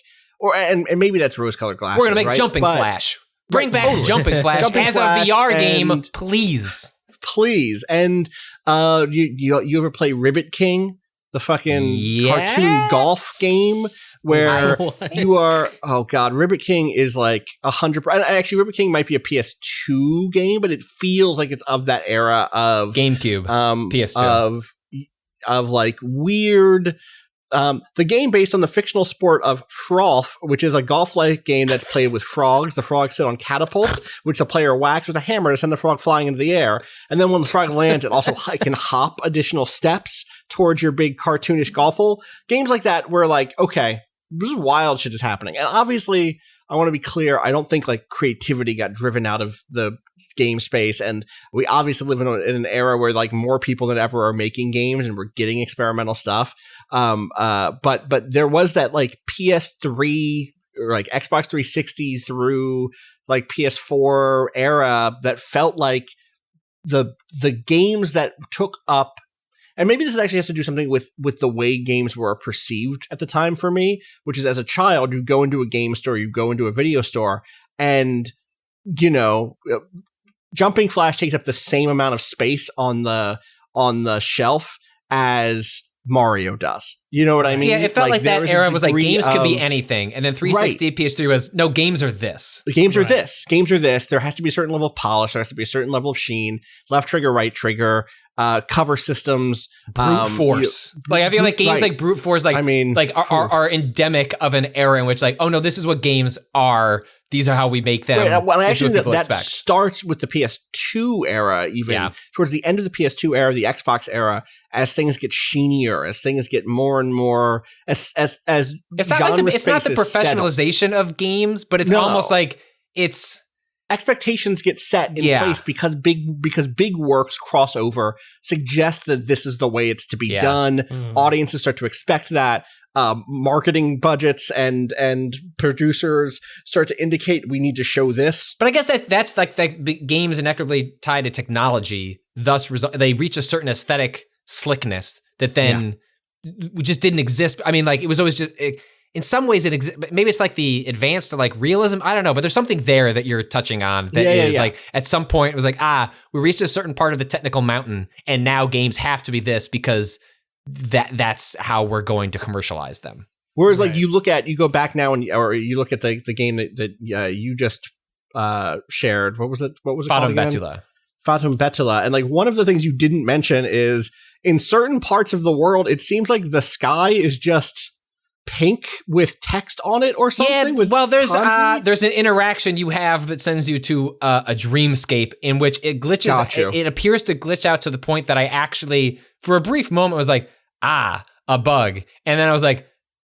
and maybe that's rose-colored glasses. We're going to make Jumping Flash. Bring back Jumping Flash as a VR game, please. Please. And you ever play Ribbit King? The fucking cartoon golf game where you are, oh God, Ribbit King is like 100%. Actually, Ribbit King might be a PS2 game, but it feels like it's of that era of GameCube, PS2. Of like weird, the game based on the fictional sport of Frolf, which is a golf-like game that's played with frogs. The frogs sit on catapults, which the player whacks with a hammer to send the frog flying into the air. And then when the frog lands, it also can hop additional steps towards your big cartoonish golf hole. Games like that where like, okay, this is wild shit is happening. And obviously, I want to be clear, I don't think like creativity got driven out of the game space, and we obviously live in an era where like more people than ever are making games and we're getting experimental stuff. But there was that like PS3 or like Xbox 360 through like PS4 era that felt like the games that took up, and maybe this actually has to do something with the way games were perceived at the time for me, which is as a child, you go into a game store, you go into a video store, and you know, Jumping Flash takes up the same amount of space on the shelf as Mario does. You know what I mean? Yeah, it felt like that era was like games could be anything. And then 360 PS3 was, no, games are this. The games are this. Games are this. There has to be a certain level of polish. There has to be a certain level of sheen. Left trigger, right trigger. Cover systems. Brute force. I feel like games like Brute Force are endemic of an era in which like, oh no, this is what games are. These are how we make them. Right. Well, actually, that starts with the PS2 era, even towards the end of the PS2 era, the Xbox era, as things get sheenier, as things get more and more, as it's not the professionalization of games, but it's almost like it's expectations get set in place because big works cross over, suggest that this is the way it's to be done. Audiences start to expect that. Marketing budgets and producers start to indicate we need to show this. But I guess that's like the games inexorably tied to technology. Thus, they reach a certain aesthetic slickness that then just didn't exist. I mean, like it was always just in some ways it exists. Maybe it's like the advanced to like realism. I don't know, but there's something there that you're touching on that is like at some point it was like we reached a certain part of the technical mountain, and now games have to be this because that's how we're going to commercialialize them. Whereas like you go back now or you look at the game that you just shared. What was it Fatum called again? Fatum Betula. And like one of the things you didn't mention is in certain parts of the world, it seems like the sky is just pink with text on it or something. There's an interaction you have that sends you to a dreamscape in which it glitches. It appears to glitch out to the point that I actually, for a brief moment, was like, a bug. And then I was like,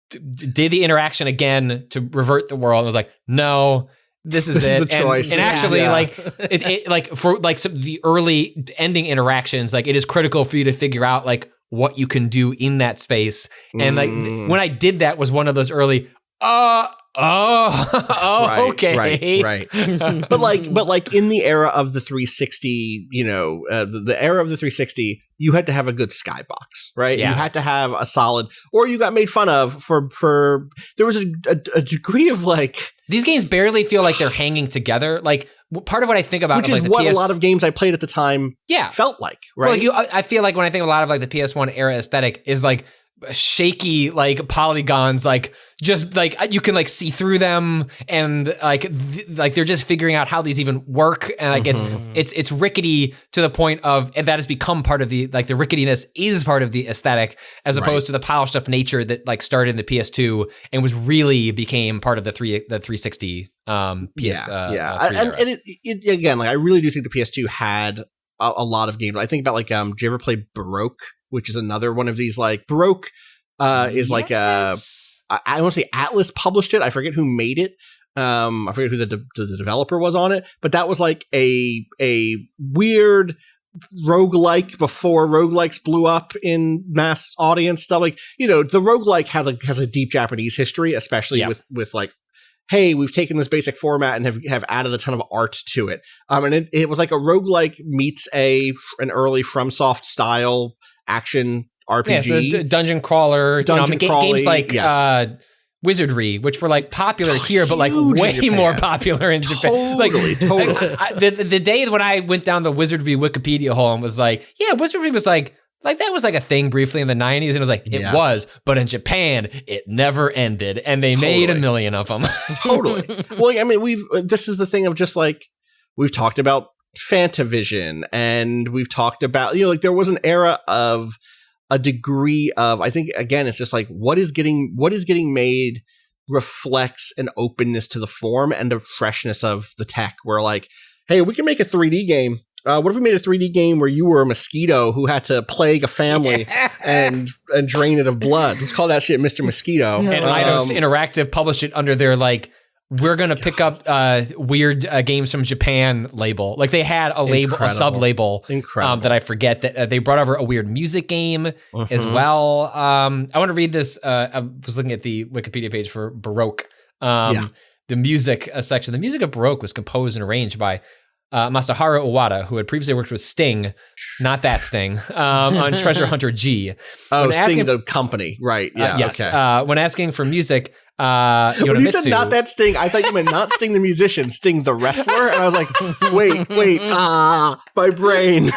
did the interaction again to revert the world. And I was like, no, this is it. And actually, like it like for like some of the early ending interactions, like it is critical for you to figure out like what you can do in that space. And like when I did that was one of those early, okay. Right. but like in the era of the 360, the era of the 360, you had to have a good skybox, right? Yeah. You had to have a solid, or you got made fun of for there was a degree of like, these games barely feel like they're hanging together. Like part of what I think about, which is like what a lot of games I played at the time felt like, right? Well, I feel like when I think of a lot of like the PS1 era aesthetic is like shaky like polygons, like just like you can like see through them, and like they're just figuring out how these even work, and like it's rickety to the point of that has become part of the like the ricketiness is part of the aesthetic, as opposed to the polished up nature that like started in the PS2 and was really became part of the 360 PS. And it again, like I really do think the PS2 had a lot of games. I think about like do you ever play Baroque, which is another one of these like Baroque is like I want to say Atlas published it. I forget who made it. I forget who the developer was on it, but that was like a weird roguelike before roguelikes blew up in mass audience stuff. Like, you know, the roguelike has a deep Japanese history, especially with like, hey, we've taken this basic format and have added a ton of art to it. And it was like a roguelike meets an early FromSoft style action RPG. Yeah, so dungeon crawler. Games like Wizardry, which were like popular here, but like way more popular in Japan. Totally. The day when I went down the Wizardry Wikipedia hole and was like, yeah, Wizardry was like that was like a thing briefly in the 90s, and it was like, it was, but in Japan, it never ended, and they made 1 million of them. Totally. Well, I mean, this is the thing of just like, we've talked about Fantavision, and we've talked about, you know, like there was an era of a degree of, I think, again, it's just like what is getting made reflects an openness to the form and a freshness of the tech. Where like, hey, we can make a 3D game. What if we made a 3D game where you were a mosquito who had to plague a family and drain it of blood? Let's call that shit Mr. Mosquito. And Eidos Interactive published it under their like, we're going to pick up weird games from Japan label. Like they had a label, a sub-label that I forget, that they brought over a weird music game as well. I want to read this. I was looking at the Wikipedia page for Baroque. The music section. The music of Baroque was composed and arranged by Masaharu Owada, who had previously worked with Sting, not that Sting, on Treasure Hunter G. Oh, Sting, the company. Right. Yeah. Yes. Okay. When asking for music, when you said not that Sting, I thought you meant not Sting the musician, Sting the wrestler, and I was like, wait, my brain.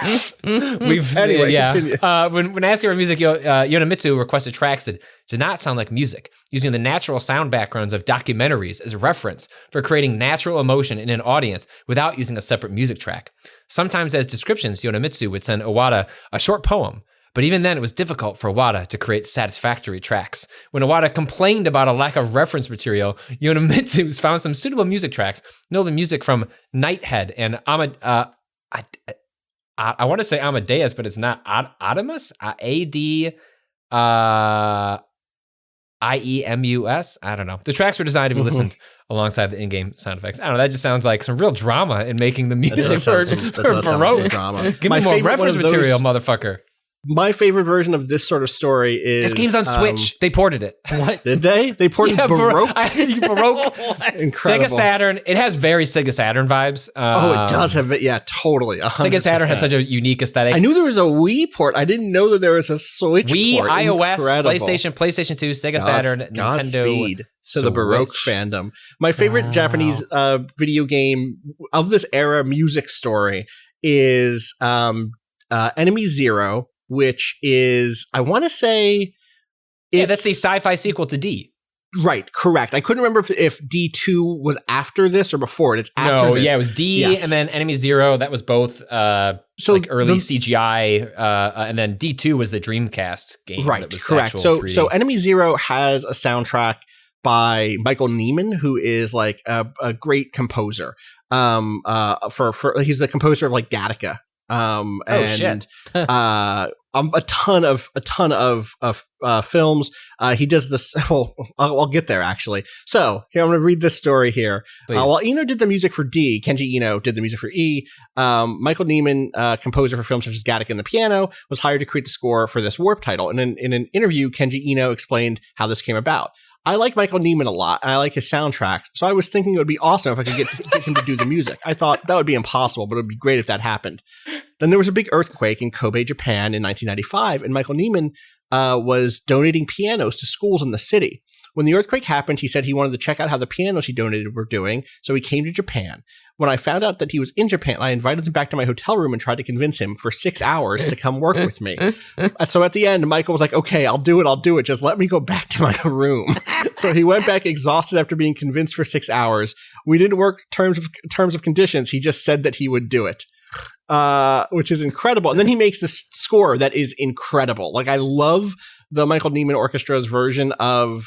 Continue. When asking for music, Yonemitsu requested tracks that did not sound like music, using the natural sound backgrounds of documentaries as a reference for creating natural emotion in an audience without using a separate music track. Sometimes as descriptions, Yonemitsu would send Owada a short poem, but even then, it was difficult for Owada to create satisfactory tracks. When Owada complained about a lack of reference material, Yonemitsu found some suitable music tracks, notably music from Nighthead and I want to say Amadeus, but it's not Adamus? ADIEMUS? I don't know. The tracks were designed to be listened alongside the in-game sound effects. I don't know. That just sounds like some real drama in making the music for Baroque. Give me more reference material, motherfucker. My favorite version of this sort of story is... This game's on Switch. They ported it. What? Did they? They ported Baroque? Baroque. Incredible. Sega Saturn. It has very Sega Saturn vibes. It does have it. Yeah, totally. 100%. Sega Saturn has such a unique aesthetic. I knew there was a Wii port. I didn't know that there was a Switch port. iOS, incredible. PlayStation 2, Sega Saturn, Nintendo. Godspeed to the Baroque fandom. My favorite Japanese video game of this era music story is Enemy Zero, which is, I want to say... that's the sci-fi sequel to D. Right, correct. I couldn't remember if D2 was after this or before it. It's after this. Yeah, it was D, and then Enemy Zero, that was both early CGI, and then D2 was the Dreamcast game. Right, that was correct. So Enemy Zero has a soundtrack by Michael Nyman, who is like a great composer. He's the composer of like Gattaca. Shit. A ton of films. He does this. Well, I'll get there actually. So here, I'm going to read this story here. While Eno did the music for D, Kenji Eno did the music for E. Michael Nyman, composer for films such as Gattaca and the Piano, was hired to create the score for this Warp title. And in an interview, Kenji Eno explained how this came about. I like Michael Nyman a lot, and I like his soundtracks, so I was thinking it would be awesome if I could get him to do the music. I thought that would be impossible, but it would be great if that happened. Then there was a big earthquake in Kobe, Japan in 1995, and Michael Nyman was donating pianos to schools in the city. When the earthquake happened, he said he wanted to check out how the pianos he donated were doing, so he came to Japan. When I found out that he was in Japan, I invited him back to my hotel room and tried to convince him for 6 hours to come work with me. And so at the end, Michael was like, okay, I'll do it. Just let me go back to my room. So he went back exhausted after being convinced for 6 hours. We didn't work terms of conditions. He just said that he would do it. Which is incredible. And then he makes this score that is incredible. Like, I love the Michael Nyman Orchestra's version of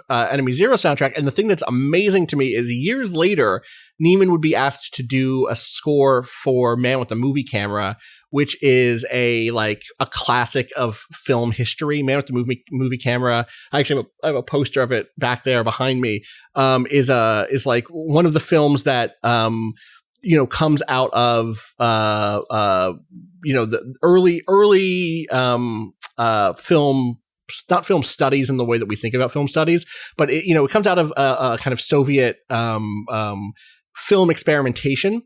Enemy Zero soundtrack. And the thing that's amazing to me is years later, Nyman would be asked to do a score for Man with the Movie Camera, which is a classic of film history. Man with the movie camera. I have a poster of it back there behind me. Is like one of the films that, comes out of, the early film, not film studies in the way that we think about film studies, but it comes out of a kind of Soviet film experimentation.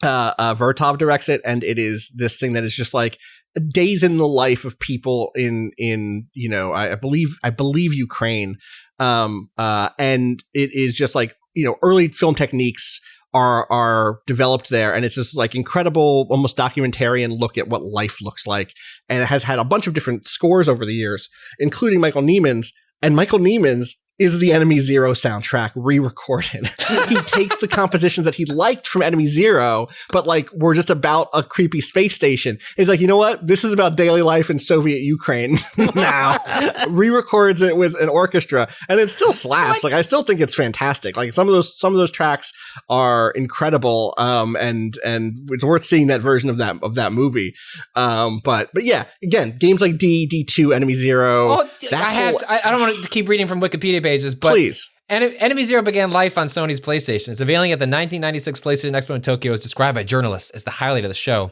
Vertov directs it, and it is this thing that is just like days in the life of people in I believe Ukraine, and it is just like early film techniques are developed there, and it's this like incredible, almost documentarian look at what life looks like. And it has had a bunch of different scores over the years, including Michael Nyman's. And Michael Nyman's is the Enemy Zero soundtrack re-recorded. He takes the compositions that he liked from Enemy Zero, but like were just about a creepy space station. He's like, you know what? This is about daily life in Soviet Ukraine now. Re-records it with an orchestra, and it still slaps. Like, I still think it's fantastic. Like, some of those tracks are incredible. And it's worth seeing that version of that movie. But yeah, again, games like D2, Enemy Zero. Oh, I don't want to keep reading from Wikipedia pages, but please. Enemy Zero began life on Sony's PlayStation. Its unveiling at the 1996 PlayStation Expo in Tokyo was described by journalists as the highlight of the show.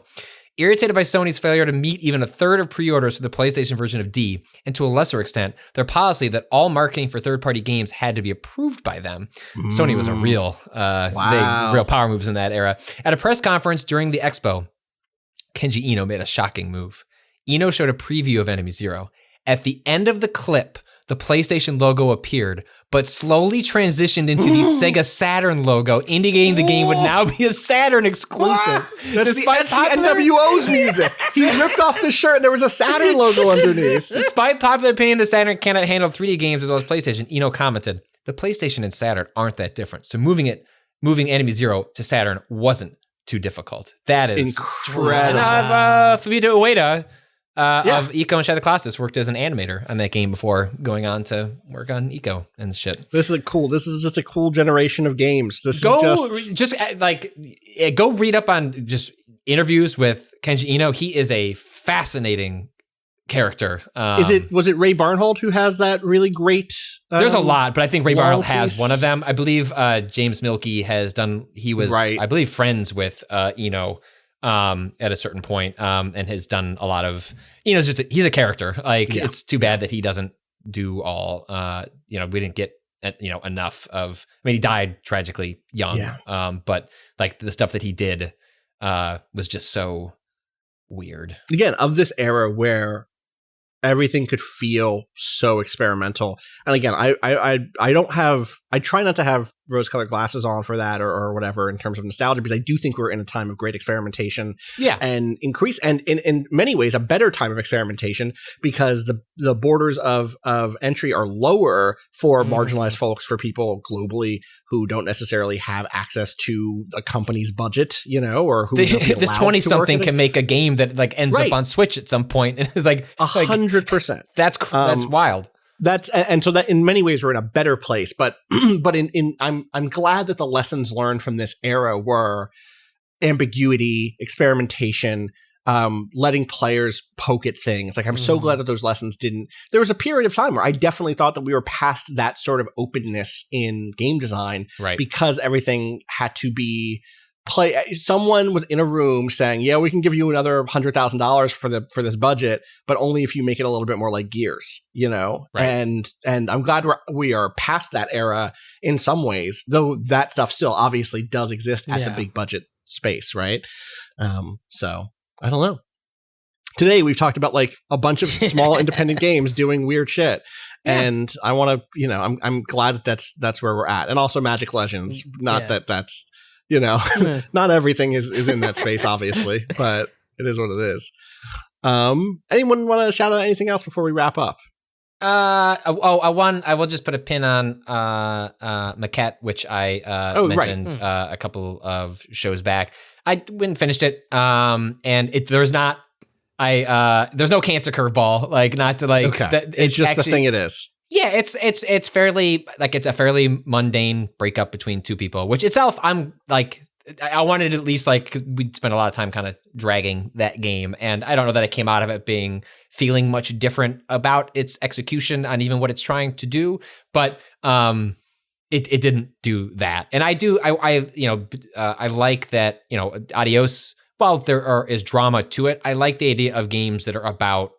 Irritated by Sony's failure to meet even a third of pre-orders for the PlayStation version of D, and to a lesser extent, their policy that all marketing for third-party games had to be approved by them. Sony was a real power moves in that era. At a press conference during the Expo, Kenji Eno made a shocking move. Eno showed a preview of Enemy Zero. At the end of the clip, the PlayStation logo appeared, but slowly transitioned into the Sega Saturn logo, indicating the game would now be a Saturn exclusive. That's the NWO's music. He ripped off the shirt and there was a Saturn logo underneath. Despite popular opinion, the Saturn cannot handle 3D games as well as PlayStation, Eno commented, the PlayStation and Saturn aren't that different, so moving Enemy Zero to Saturn wasn't too difficult. That is incredible. Fumito Ueda of Ico and Shadow Colossus worked as an animator on that game before going on to work on Ico and shit. This is just a cool generation of games. Go read up on just interviews with Kenji Eno. He is a fascinating character. Was it Ray Barnhold who has that really great? There's a lot, but I think Ray Barnhold has one of them. I believe James Milkey has done. He was, I believe, friends with Eno. At a certain point, and has done a lot of, he's a character. Like, it's too bad that he doesn't do all, we didn't get, enough of, he died tragically young. But like the stuff that he did, was just so weird. Again, of this era where everything could feel so experimental. And again, I try not to have rose-colored glasses on for that or whatever in terms of nostalgia, because I do think we're in a time of great experimentation and increase, and in many ways a better time of experimentation, because the borders of entry are lower for marginalized folks, for people globally who don't necessarily have access to a company's budget, or who this 20-something can make a game that like ends up on Switch at some point, and it's like 100%. That's wild. And so that in many ways we're in a better place, but I'm glad that the lessons learned from this era were ambiguity, experimentation, letting players poke at things. Like, I'm so glad that those lessons didn't. There was a period of time where I definitely thought that we were past that sort of openness in game design, because everything had to be someone was in a room saying, yeah, we can give you another $100,000 for this budget, but only if you make it a little bit more like Gears, and I'm glad we are past that era in some ways, though that stuff still obviously does exist at the big budget space. Right. So I don't know. today we've talked about like a bunch of small independent games doing weird shit. Yeah. And I want to, I'm glad that that's where we're at. And also Magic Legends. Not that that's, not everything is in that space, obviously, but it is what it is. Anyone want to shout out anything else before we wrap up? I will just put a pin on Maquette, which I mentioned a couple of shows back. I went and finished it, and there's no cancer curveball, like not to like. Okay. It's just actually, the thing it is. Yeah, it's fairly like it's a fairly mundane breakup between two people, which itself I'm like. I wanted at least like, cause we'd spent a lot of time kind of dragging that game, and I don't know that it came out of it feeling much different about its execution on even what it's trying to do, but it didn't do that. And I like that, Adios, while there is drama to it, I like the idea of games that are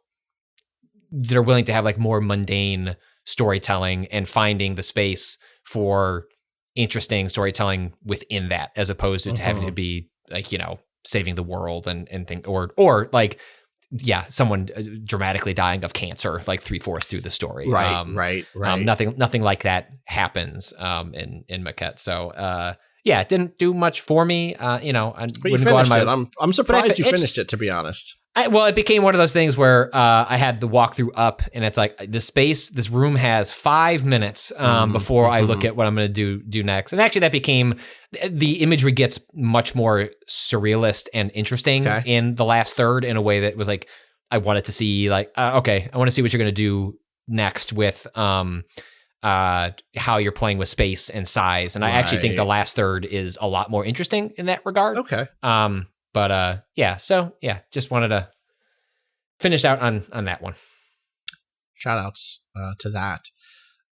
willing to have like more mundane storytelling and finding the space for interesting storytelling within that, as opposed to having to be like, saving the world and thing, or like, someone dramatically dying of cancer, like 3/4 through the story. Right. Nothing like that happens in Maquette. So it didn't do much for me. I wouldn't go on my. I'm surprised you finished it, to be honest. It became one of those things where I had the walkthrough up, and it's like this room has 5 minutes before I look at what I'm going to do next. And actually, that became the imagery gets much more surrealist and interesting in the last third in a way that was like I wanted to see like I want to see what you're going to do next with how you're playing with space and size. And I actually think the last third is a lot more interesting in that regard. Okay. But just wanted to finish out on that one. Shout outs to that.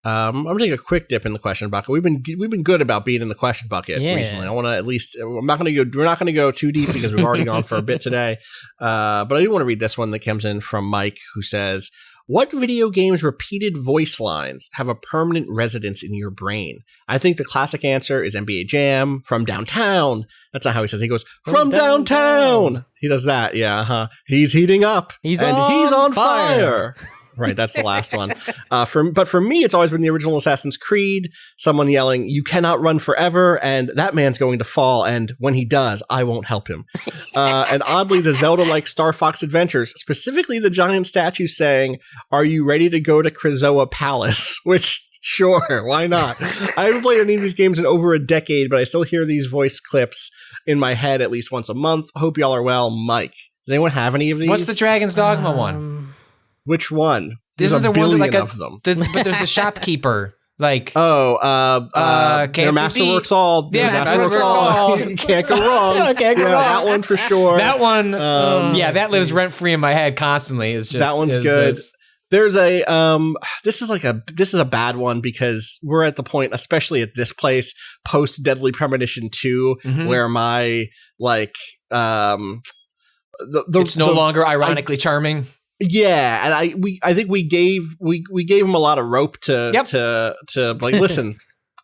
I'm gonna take a quick dip in the question bucket. We've been good about being in the question bucket recently. I want to at least. We're not gonna go too deep because we've already gone for a bit today. But I do want to read this one that comes in from Mike, who says, "What video game's repeated voice lines have a permanent residence in your brain?" I think the classic answer is NBA Jam, From Downtown. That's not how he says it. He goes, From downtown. He does that. Yeah. He's heating up. He's on fire. Right, that's the last one. But for me, it's always been the original Assassin's Creed, someone yelling, "You cannot run forever," and that man's going to fall, and when he does, I won't help him. And oddly, the Zelda-like Star Fox Adventures, specifically the giant statue saying, "Are you ready to go to Krazoa Palace?" Which, sure, why not? I haven't played any of these games in over a decade, but I still hear these voice clips in my head at least once a month. Hope y'all are well. Mike, does anyone have any of these? What's the Dragon's Dogma one? Which one? There's a billion like of them. But there's the shopkeeper. Like their Masterworks all. Yeah, Masterworks all. You can't go wrong. Can't go wrong. That one for sure. That one. That lives rent free in my head constantly. It's just that one's good. There's a this is a bad one because we're at the point, especially at this place, post Deadly Premonition 2, where my like it's no longer ironically charming. Yeah, and I think we gave him a lot of rope to like, listen,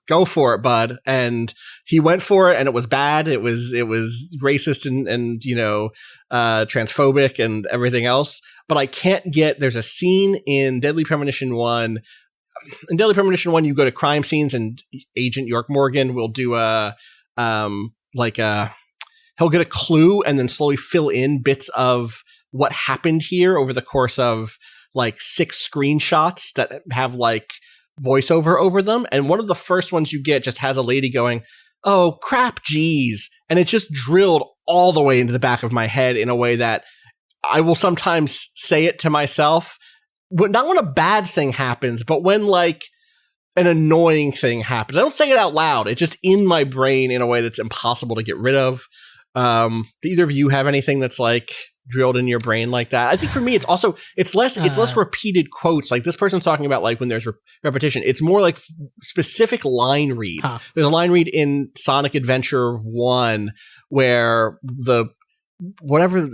go for it, bud. And he went for it, and it was bad. It was racist and transphobic and everything else. But I can't get. There's a scene in Deadly Premonition 1. In Deadly Premonition 1, you go to crime scenes, and Agent York Morgan will do he'll get a clue and then slowly fill in bits of what happened here over the course of like 6 screenshots that have like voiceover over them. And one of the first ones you get just has a lady going, "Oh crap, geez." And it just drilled all the way into the back of my head in a way that I will sometimes say it to myself. Not when a bad thing happens, but when like an annoying thing happens. I don't say it out loud. It's just in my brain in a way that's impossible to get rid of. Do either of you have anything that's like drilled in your brain like that? I think for me, it's less repeated quotes. Like this person's talking about like when there's repetition. It's more like specific line reads. There's a line read in Sonic Adventure 1 where the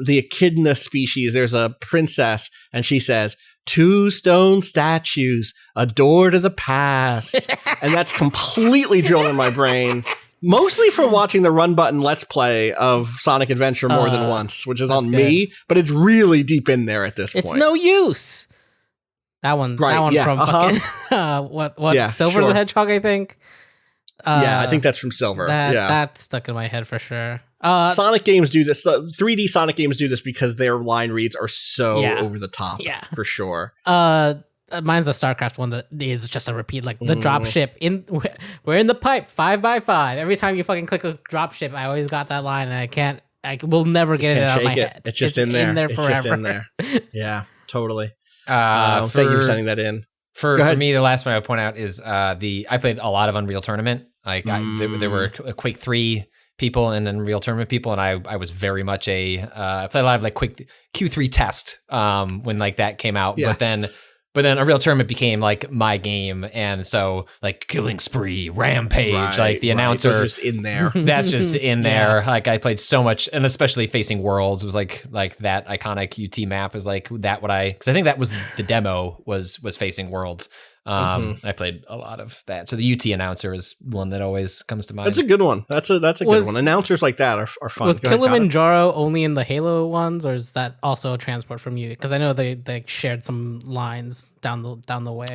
echidna species, there's a princess and she says, "2 stone statues, a door to the past." And that's completely drilled in my brain. Mostly from watching the Run Button Let's Play of Sonic Adventure more than once, which is on good. me, but it's really deep in there at this point. It's no use. That one from fucking Silver the Hedgehog, I think. I think that's from Silver. That's stuck in my head for sure. Sonic games do this. The 3D Sonic games do this because their line reads are so over the top. Yeah, for sure. Mine's a StarCraft one that is just a repeat, like the drop ship we're in the pipe 5x5. Every time you fucking click a drop ship, I always got that line, and I will never get it out of my head. It's just in there. It's forever. Just in there. Yeah, totally. Thank you for sending that in. For me, the last one I would point out is I played a lot of Unreal Tournament. Like there were Quake 3 people and Unreal Tournament people, and I was very much I played a lot of like Quake Q3 test when like that came out, yes. But then Unreal Tournament became like my game, and so like Killing Spree, Rampage, like the announcer, just in there. That's just in there. Like I played so much, and especially Facing Worlds was like that iconic UT map is like that. Because I think that was the demo was Facing Worlds. I played a lot of that. So the UT announcer is one that always comes to mind. That's a good one. That's a good one. Announcers like that are fun. Was Kilimanjaro only in the Halo ones, or is that also a transport from you? Because I know they shared some lines down the way.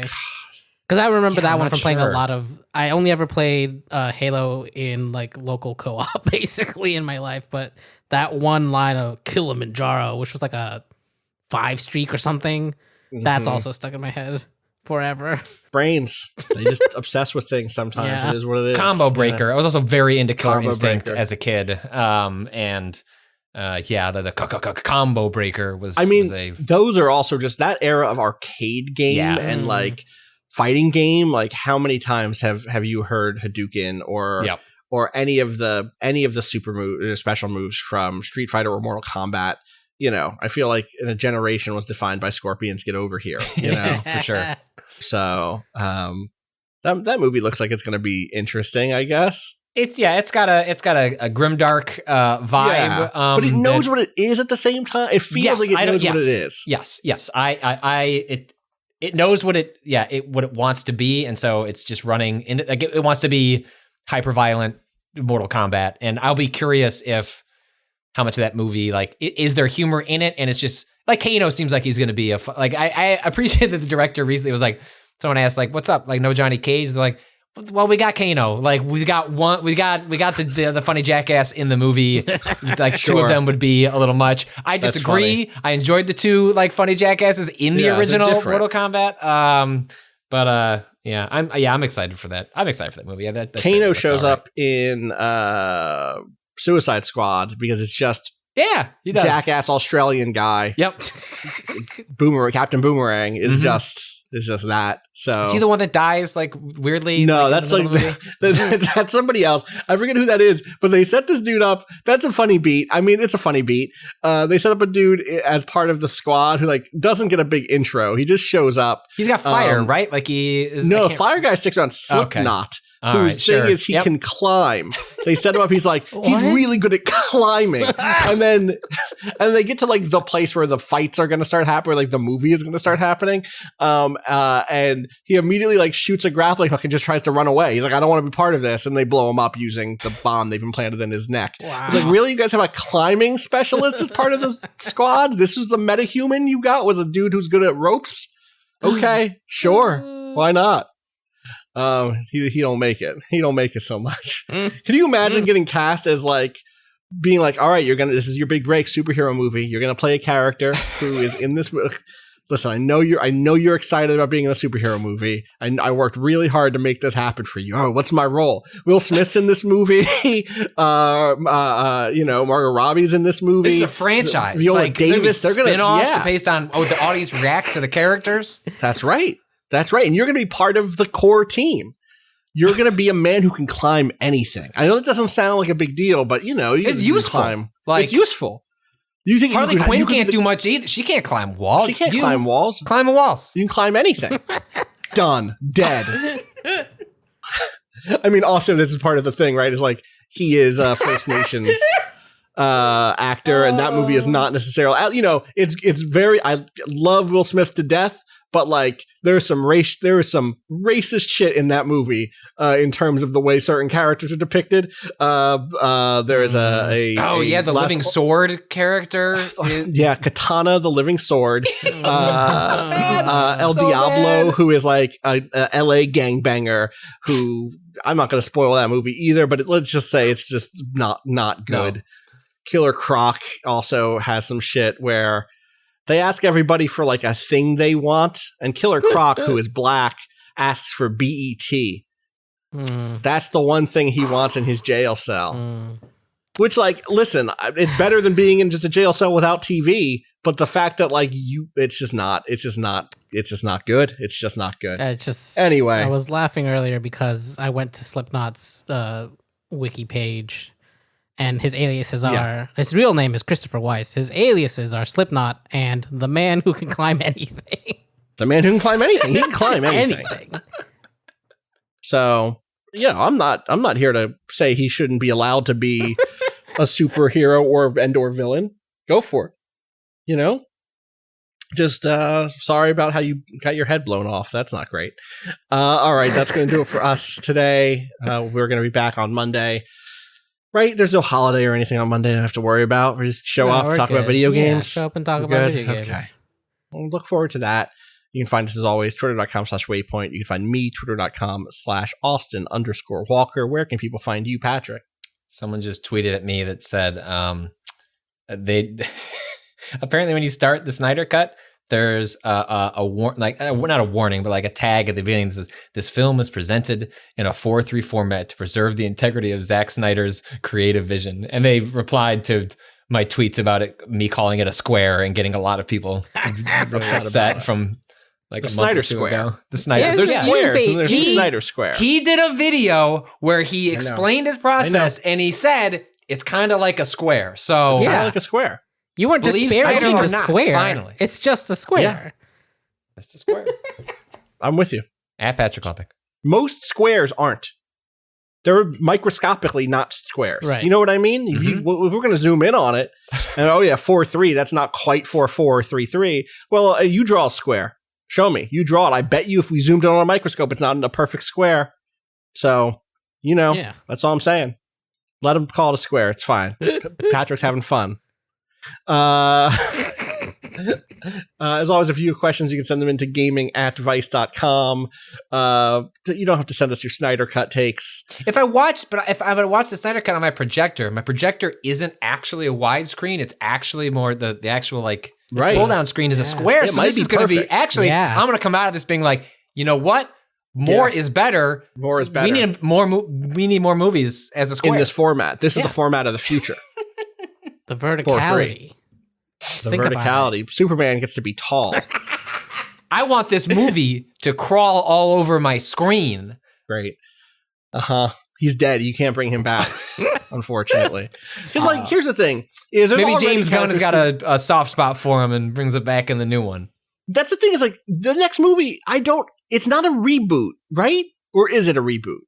Because I remember that one from playing a lot of. I only ever played Halo in like local co-op basically in my life, but that one line of Kilimanjaro, which was like a 5 streak or something, that's also stuck in my head forever. Brains. They just obsess with things sometimes. Yeah. It is what it is. Combo Breaker. I was also very into Killer Instinct as a kid. The Combo Breaker was. I mean, those are also just that era of arcade game and like fighting game. Like, how many times have you heard Hadouken or any of the super special moves from Street Fighter or Mortal Kombat? You know, I feel like in a generation was defined by Scorpions Get Over Here. You know, for sure. So that movie looks like it's going to be interesting, I guess. It's got a grimdark vibe, but it knows what it is at the same time. It feels like it knows what it is. Yes. It knows what it wants to be, and so it's just running in. Like it wants to be hyper violent Mortal Kombat, and I'll be curious if how much of that movie, like, is there humor in it, and it's just. Like Kano seems like he's going to be I appreciate that the director recently was like, someone asked like, what's up? Like, no Johnny Cage? They're like, well, we got Kano. Like we got the funny jackass in the movie. Like two of them would be a little much. I disagree. I enjoyed the two like funny jackasses in the original Mortal Kombat. I'm excited for that. I'm excited for that movie. Yeah, Kano shows up in Suicide Squad because it's just he does. Jackass Australian guy. Yep. Captain Boomerang is just that. So is he the one that dies like weirdly? No, that's like that's somebody else. I forget who that is, but they set this dude up. That's a funny beat. I mean, it's a funny beat. They set up a dude as part of the squad who like doesn't get a big intro. He just shows up. He's got fire, right? Like he is. No, Fire Guy sticks around. Slipknot. Whose thing is he can climb. They set him up. He's like, he's really good at climbing. and they get to like the place where the fights are going to start happening, where like the movie is going to start happening. And he immediately like shoots a grappling hook and just tries to run away. He's like, I don't want to be part of this. And they blow him up using the bomb they've implanted in his neck. Wow. Like, really? You guys have a climbing specialist as part of the squad? This was the metahuman you got? Was a dude who's good at ropes? Okay, sure. Why not? He don't make it. He don't make it so much. Can you imagine getting cast as like being like, all right, this is your big break superhero movie. You're gonna play a character who is in this. Listen, I know you're excited about being in a superhero movie. I worked really hard to make this happen for you. Oh, what's my role? Will Smith's in this movie. Margot Robbie's in this movie. It's a franchise. Viola Davis. They're gonna spin-offs based on the audience reacts to the characters. That's right. And you're going to be part of the core team. You're going to be a man who can climb anything. I know it doesn't sound like a big deal, but it's useful. It's useful. You think Harley Quinn can't do much either? She can't climb walls. She can't climb walls. Climb a walls. You can climb anything. Done. Dead. I mean, also this is part of the thing, right? Is like he is a First Nations actor, and that movie is not necessarily. It's very. I love Will Smith to death. but like there was some racist shit in that movie in terms of the way certain characters are depicted. There is the living sword character. Katana, the living sword. El Diablo, who is like a LA gangbanger who. I'm not going to spoil that movie either, but let's just say it's just not good. No. Killer Croc also has some shit where they ask everybody for like a thing they want, and Killer Croc, who is black, asks for BET. That's the one thing he wants in his jail cell. Which, like, listen, it's better than being in just a jail cell without TV. But the fact that like it's just not good. It's just not good. Anyway, I was laughing earlier because I went to Slipknot's wiki page, and his aliases are his real name is Christopher Weiss. His aliases are Slipknot and the man who can climb anything. The man who can climb anything. He can climb anything. So I'm not here to say he shouldn't be allowed to be a superhero or villain. Go for it. You know, just sorry about how you got your head blown off. That's not great. All right, that's going to do it for us today. We're going to be back on Monday. Right? There's no holiday or anything on Monday I have to worry about. We just show up, talk about video games. Show up and talk about video games. Okay. Well, look forward to that. You can find us as always, twitter.com/waypoint. You can find me, twitter.com/Austin_Walker. Where can people find you, Patrick? Someone just tweeted at me that said they... Apparently, when you start the Snyder Cut, there's not a warning, but like a tag at the beginning that says, "This film is presented in a 4:3 format to preserve the integrity of Zack Snyder's creative vision." And they replied to my tweets about it, me calling it a square, and getting a lot of people upset from like the a Snyder month or two Square. ago. The Snyder. There's squares. And there's the Snyder Square. He did a video where he explained his process, and he said it's kind of like a square. So it's kind of like a square. You weren't disparaging the square. Finally. It's just a square. Yeah. It's a square. I'm with you. At Patrick Klepek. Most squares aren't. They're microscopically not squares. Right. You know what I mean? If we're going to zoom in on it, and 4:3, that's not quite 4:4:3:3. Well, you draw a square. Show me. You draw it. I bet you if we zoomed in on a microscope, it's not in a perfect square. So, that's all I'm saying. Let him call it a square. It's fine. Patrick's having fun. As always, if you have questions, you can send them into gaming@vice.com. You don't have to send us your Snyder Cut takes. If I would watch the Snyder Cut on my projector isn't actually a widescreen. It's actually more the actual like pull down screen is a square. So this is going to be actually. I'm going to come out of this being like, you know what? More is better. More is better. We need more movies as a square in this format. This is the format of the future. The verticality. The verticality. Superman gets to be tall. I want this movie to crawl all over my screen. Great. He's dead. You can't bring him back, unfortunately. Because, here's the thing: maybe James Gunn has got a soft spot for him and brings it back in the new one. That's the thing. Is like the next movie. It's not a reboot, right? Or is it a reboot?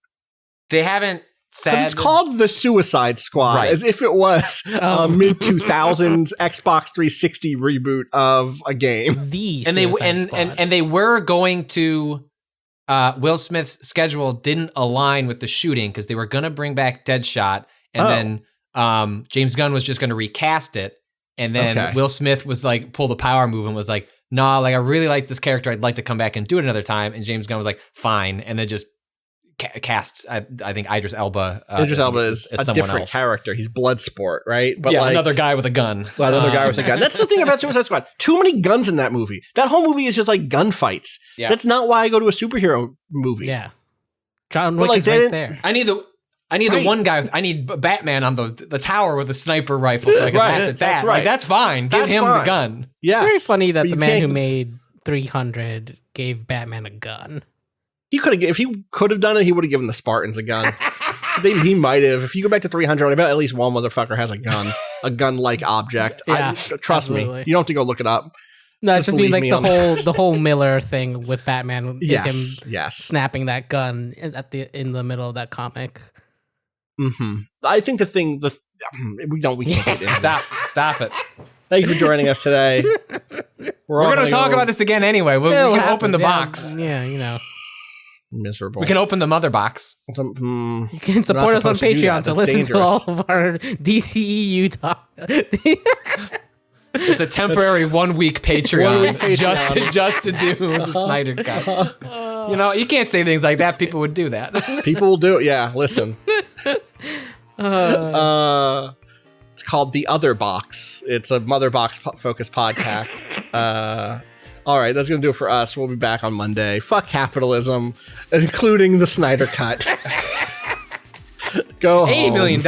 They haven't. Because it's called The Suicide Squad, as if it was a mid-2000s Xbox 360 reboot of a game. And they were going to Will Smith's schedule didn't align with the shooting because they were going to bring back Deadshot, and then James Gunn was just going to recast it, and then Will Smith was like pull the power move and was like, "Nah, like I really like this character. I'd like to come back and do it another time." And James Gunn was like, "Fine," and then just casts, I think Idris Elba. Idris Elba is a different character. He's Bloodsport, right? But another guy with a gun. Another guy with a gun. That's the thing about Suicide Squad. Too many guns in that movie. That whole movie is just like gunfights. Yeah. That's not why I go to a superhero movie. Yeah. John Wick is right there. I need the one guy. I need Batman on the tower with a sniper rifle so I can laugh at that. That's right. Like, that's fine. Give him the gun. Yes. It's very funny that the man who made 300 gave Batman a gun. If he could have done it, he would have given the Spartans a gun. He might have. If you go back to 300, I bet at least one motherfucker has a gun, a gun-like object. Yeah, trust me, you don't have to go look it up. No, it's just mean like the whole Miller thing with Batman is him snapping that gun in the middle of that comic. Mm-hmm. I think we can't get into Stop it. Thank you for joining us today. We're going to talk about this again anyway. We can open the box. Yeah, you know. Miserable. We can open the mother box. You can support us on Patreon to listen to all of our DCEU talk. It's a temporary 1 week Patreon, just to do the Snyder Cut. You know, you can't say things like that. People would do that. People will do it. Yeah, listen. It's called The Other Box. It's a Mother Box focused podcast. All right, that's going to do it for us. We'll be back on Monday. Fuck capitalism, including the Snyder Cut. Go home. $80 million.